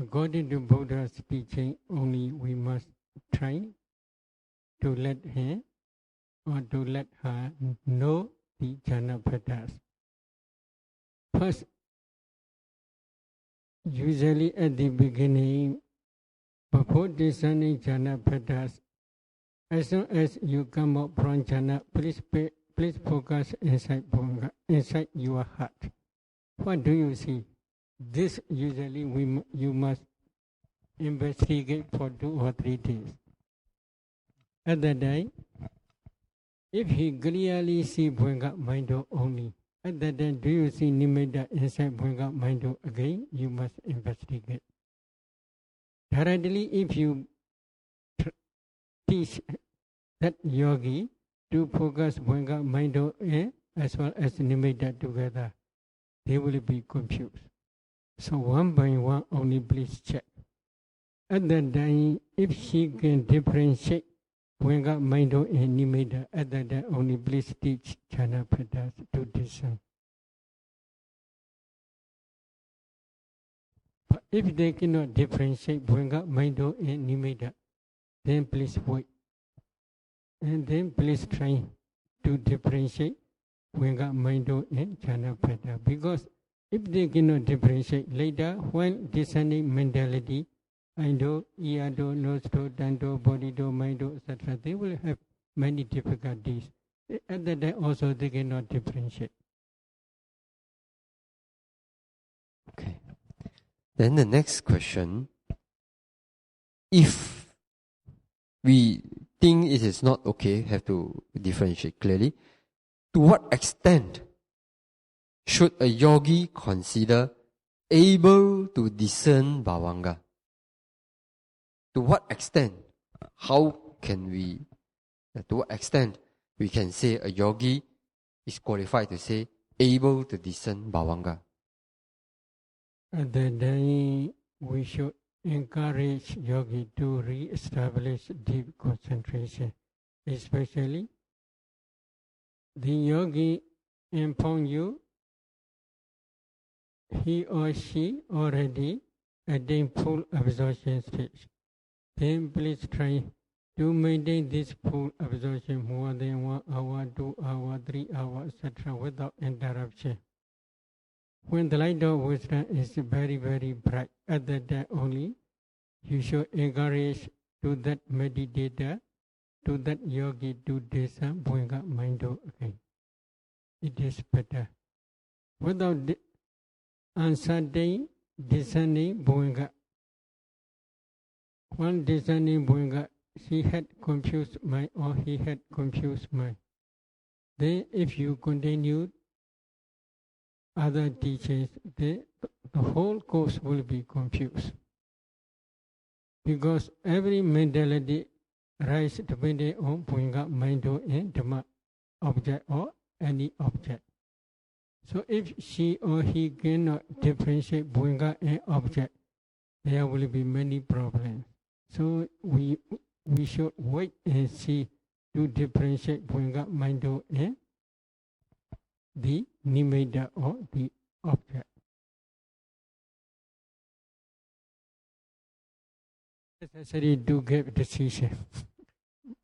According to Buddha's teaching, only we must try to let him or to let her know the jhanapadas. First, usually at the beginning, before discerning jhanapadas, as soon as you come up from jhana, please focus inside your heart. What do you see? This usually you must investigate for 2 or 3 days. At that day, if he clearly see Bhanga Mindo only, at that time, do you see Nimitta inside Bhanga Mindo again? You must investigate. Directly, if you teach that yogi to focus Bhanga Mindo as well as Nimitta together, they will be confused. So one by one, only please check. At that time, if she can differentiate Bhanga Mindo and Nimitta, at that time, only please teach jhanapadas to discern. But if they cannot differentiate Bhanga Mindo and Nimitta, then please wait. And then please try to differentiate Bhanga Mindo and jhanapada. Because if they cannot differentiate later, when discerning mentality, Indo, Iado, Nosto, Dando, Bodido, Mindo, etc., they will have many difficulties. At that time also they cannot differentiate. Okay. Then the next question, if we think it is not okay, have to differentiate clearly, to what extent should a yogi consider able to discern bhavanga? To what extent? How can we, to what extent we can say a yogi is qualified to say able to discern bhavanga? At that day, we should encourage yogi to re-establish deep concentration. Especially, the yogi inform you, he or she already attained full absorption stage. Then please try to maintain this full absorption more than 1 hour, 2 hours, 3 hours, etc. without interruption. When the light of wisdom is very, very bright, at that time only, you should encourage to that meditator, to that yogi to discern Bhanga Mindo again. It is better. Without uncertain discerning Bhuanga. One discerning Bhuanga, she had confused mind or he had confused mind. Then if you continue other teachers, the whole course will be confused. Because every mentality rises depending on Bhuanga, mind and Dhamma object or any object. So if she or he cannot differentiate Bhuanga and object, there will be many problems. So we should wait and see to differentiate Bhuanga, mind and the nimitta or the object. Necessary to give decision.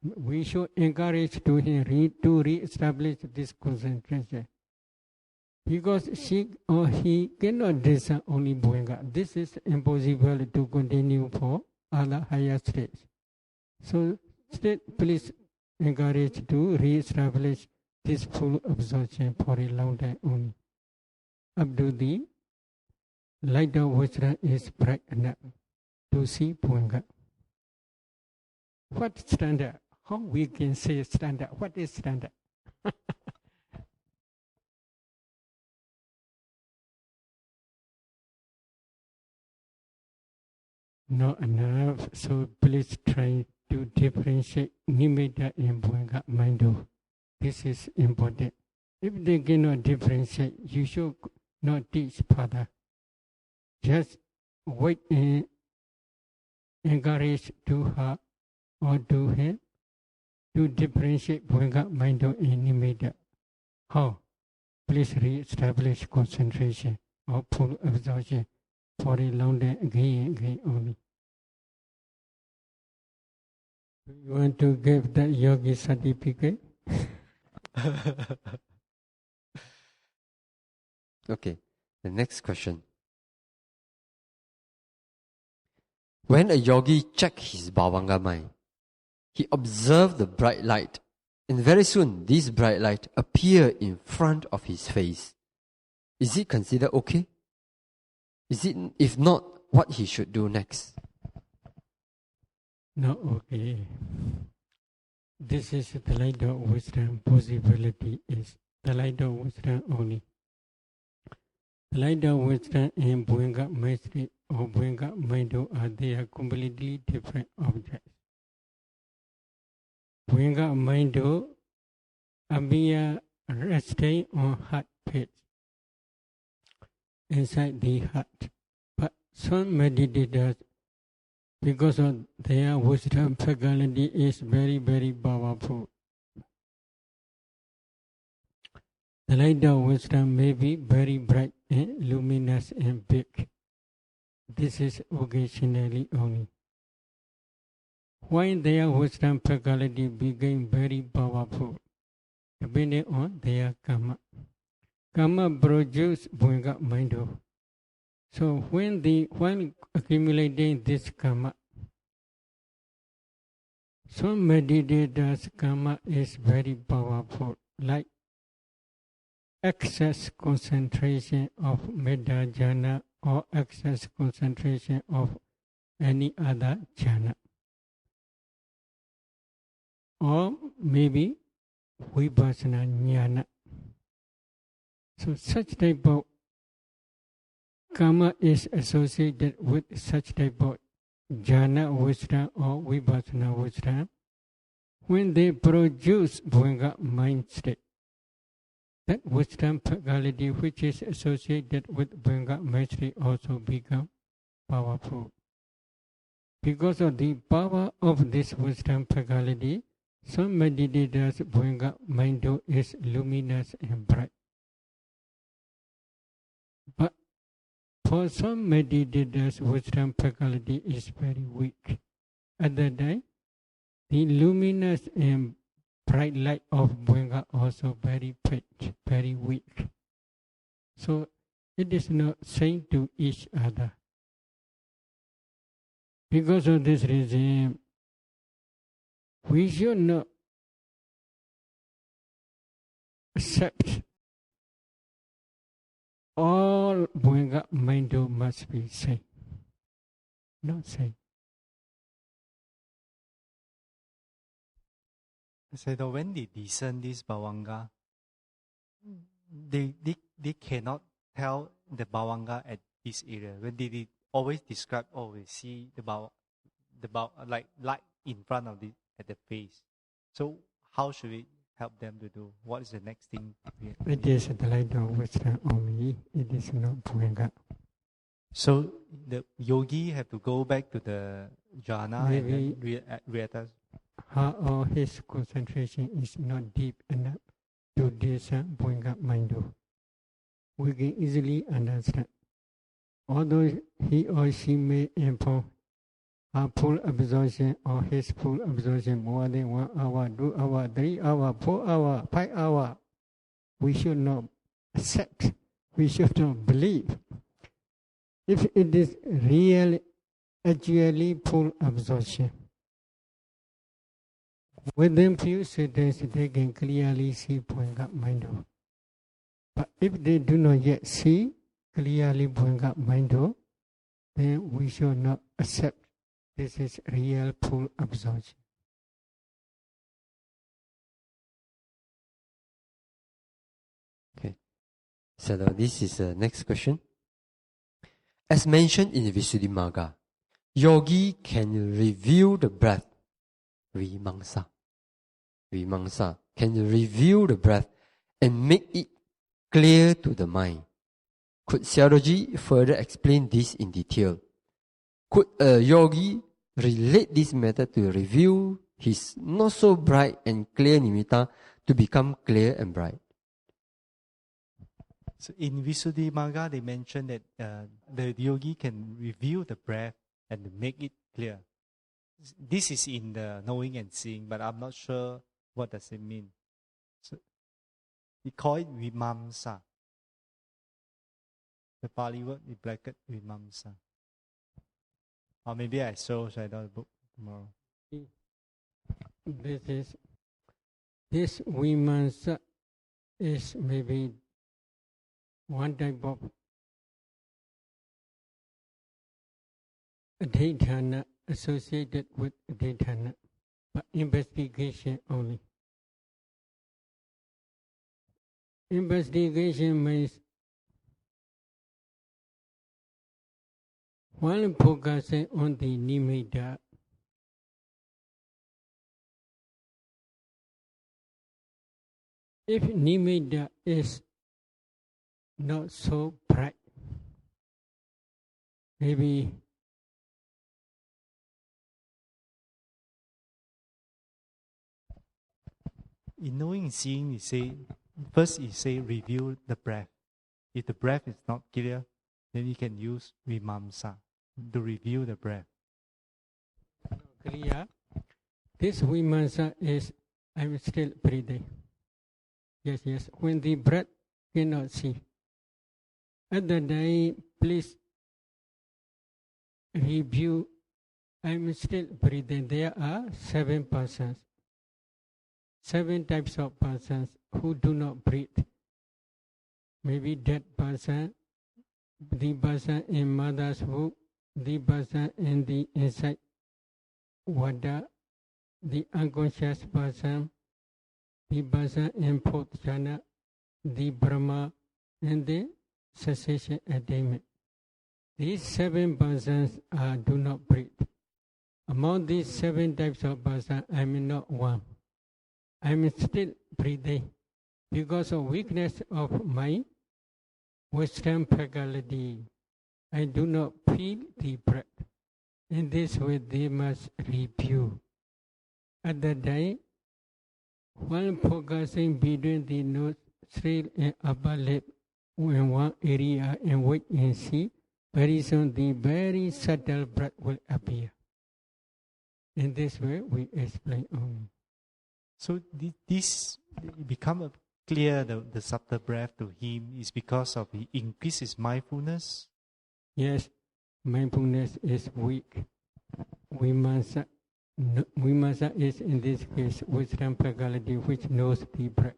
We should encourage to him to re-establish this concentration. Because she or he cannot discern only Bhuanga. This is impossible to continue for other higher states. So please encourage to re-establish this full absorption for a long time only. Up to the light of wisdom is bright enough to see Bhuanga. What standard? How we can say standard? What is standard? Not enough, so please try to differentiate nimitta and Bhuanga mind. This is important. If they cannot differentiate, you should not teach further. Just wait and encourage to her or to him to differentiate Bhuanga, mind and nimitta. How? Please re-establish concentration or full absorption for a long day again and again only. You want to give that yogi certificate? Okay, the next question. When a yogi checked his bhavanga mind, he observed the bright light, and very soon this bright light appeared in front of his face. Is it considered okay? If not, what he should do next? Not okay. This is the light of wisdom. Possibility is the light of wisdom only. The light of wisdom and Bhuanga mastery or Bhuanga mind are they are completely different objects. Bhuanga mind appear resting on heart page inside the heart. But some meditators, because of their wisdom faculty is very, very powerful. The light of wisdom may be very bright and luminous and big. This is occasionally only. When their wisdom faculty became very powerful, depending on their karma. Karma produces Bhuanga mind. So when accumulating this karma, some meditators' karma is very powerful, like excess concentration of metta jhana or excess concentration of any other jhana. Or maybe vipassana jnana. So such type of karma is associated with such type of jhana wisdom or vipassana wisdom when they produce Bhuanga mind state. That wisdom faculty which is associated with Bhuanga mind state also become powerful. Because of the power of this wisdom faculty, some meditators' Bhuanga mind is luminous and bright. But for some meditators, wisdom faculty is very weak. At that time, the luminous and bright light of Bhuanga also very faint, very weak. So it is not same to each other. Because of this reason, we should not accept all Bhuanga Mindo must be same, not same. So when they discern this bhavanga, they cannot tell the bhavanga at this area. When they always describe, oh, we see the like light in front of at the face. So how should we help them to do? What is the next thing? It is the light of wisdom only. It is not Bhuanga. So the yogi have to go back to the jhana and then reattach. Or his concentration is not deep enough to discern Bhuanga Mindo. We can easily understand. Although he or she may inform her full absorption or his full absorption more than 1 hour, 2 hours, 3 hours, 4 hours, 5 hours, we should not accept, we should not believe. If it is really, actually full absorption, within few seconds they can clearly see Bhuanga Mindo. But if they do not yet see clearly Bhuanga Mindo, then we should not accept this is real full absorption. Okay. So this is the next question. As mentioned in the Visuddhimagga, yogi can review the breath. Vimamsa can review the breath and make it clear to the mind. Could Sayadaw further explain this in detail? Could a yogi relate this method to review his not so bright and clear nimitta to become clear and bright? So in Visuddhimagga, they mentioned that the yogi can review the breath and make it clear. This is in the knowing and seeing, but I'm not sure what does it mean. So we call it vimamsa. The Pali word we bracket vimamsa. Or maybe I show the book tomorrow. This vimamsa is maybe one type of dhyana associated with dhyana, but investigation only. Investigation means while focusing on the nimitta, if nimitta is not so bright, maybe in knowing and seeing, first you say review the breath. If the breath is not clear, then you can use vimamsa to review the breath. Clear. This vimamsa is I'm still breathing. Yes. When the breath cannot see. At the day, please review. I'm still breathing. There are 7 persons. 7 types of persons who do not breathe. Maybe dead person, the person in mother's womb, the person in the inside water, the unconscious person, the person in fourth jhana, the Brahma, and the cessation attainment. These 7 persons do not breathe. Among these 7 types of persons, I am not one. I am still breathing because of weakness of my wisdom faculty. I do not feel the breath. In this way, they must review. At the time, while focusing between the nostril and upper lip in one area and wait and see, very soon the very subtle breath will appear. In this way, we explain only. So this become clear, the subtle breath to him is because of he increased his mindfulness? Yes, mindfulness is weak. Vimamsa is in this case wisdom faculty which knows the breath.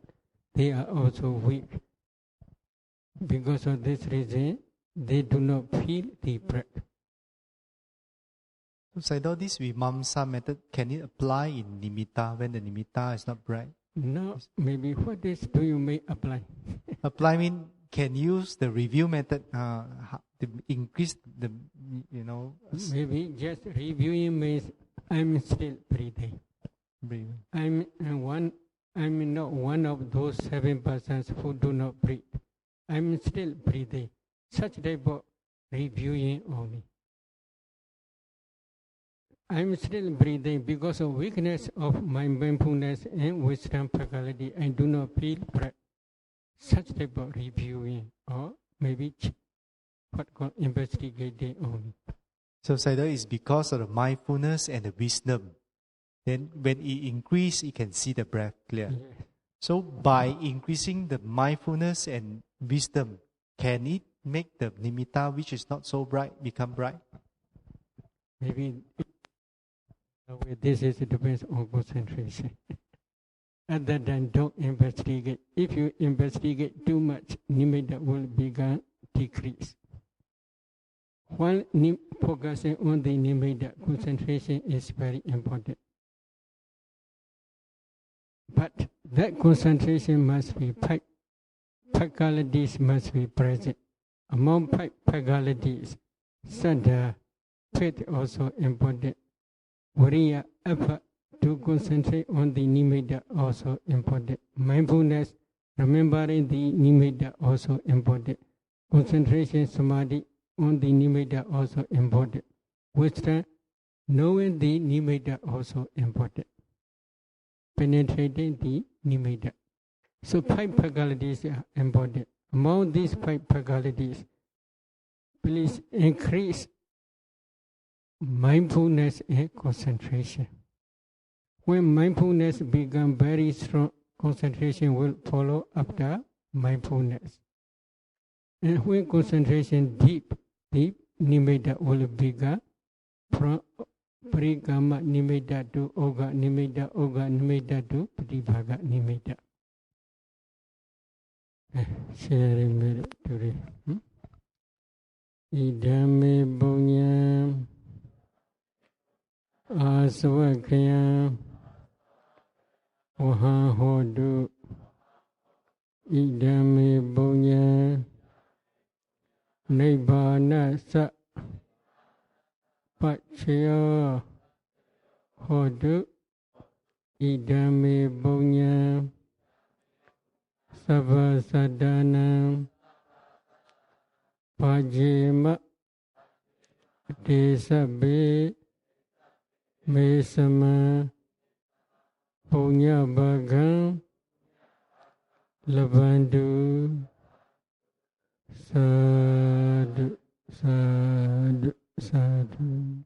They are also weak. Because of this reason, they do not feel the breath. So Sayadaw, this Vimamsa method, can it apply in nimitta when the nimitta is not bright? No, maybe what is do you may apply? Apply mean can use the review method to increase the Maybe just reviewing means I'm still breathing. breathing. I'm not one of those 7 persons who do not breathe. I'm still breathing. Such type of reviewing only. I'm still breathing because of weakness of my mindfulness and wisdom faculty. I do not feel breath. Such type of reviewing or maybe what called investigating only. So Sayadaw is because of the mindfulness and the wisdom. Then when it increase, it can see the breath clear. Yes. So by increasing the mindfulness and wisdom, can it make the nimitta which is not so bright become bright? Maybe this is depends on concentration. Other than don't investigate. If you investigate too much, nimitta will begin decrease. While focusing on the nimitta, concentration is very important. But that concentration must be faculties must be present. Among faculties, Saddha, faith also important. Viriya, effort to concentrate on the nimitta also important. Mindfulness, remembering the nimitta also important. Concentration, samadhi on the nimitta also important. Wisdom, knowing the nimitta also important. Penetrating the nimitta. So 5 faculties are important. Among these 5 faculties, please increase mindfulness and concentration. When mindfulness becomes very strong, concentration will follow after mindfulness. And when concentration deep, nimitta will begin from Parikama nimitta to Oga nimitta to Pratibhaga nimitta. Sharing merit today. Idame bunyam aswakayam waha hodu idame bunyam nibbana sa Pachaya hodu idame bunyam Savasadanam Pajima Desabe Mesama Punya Bagam Labandu Sadhu Sadhu Sadhu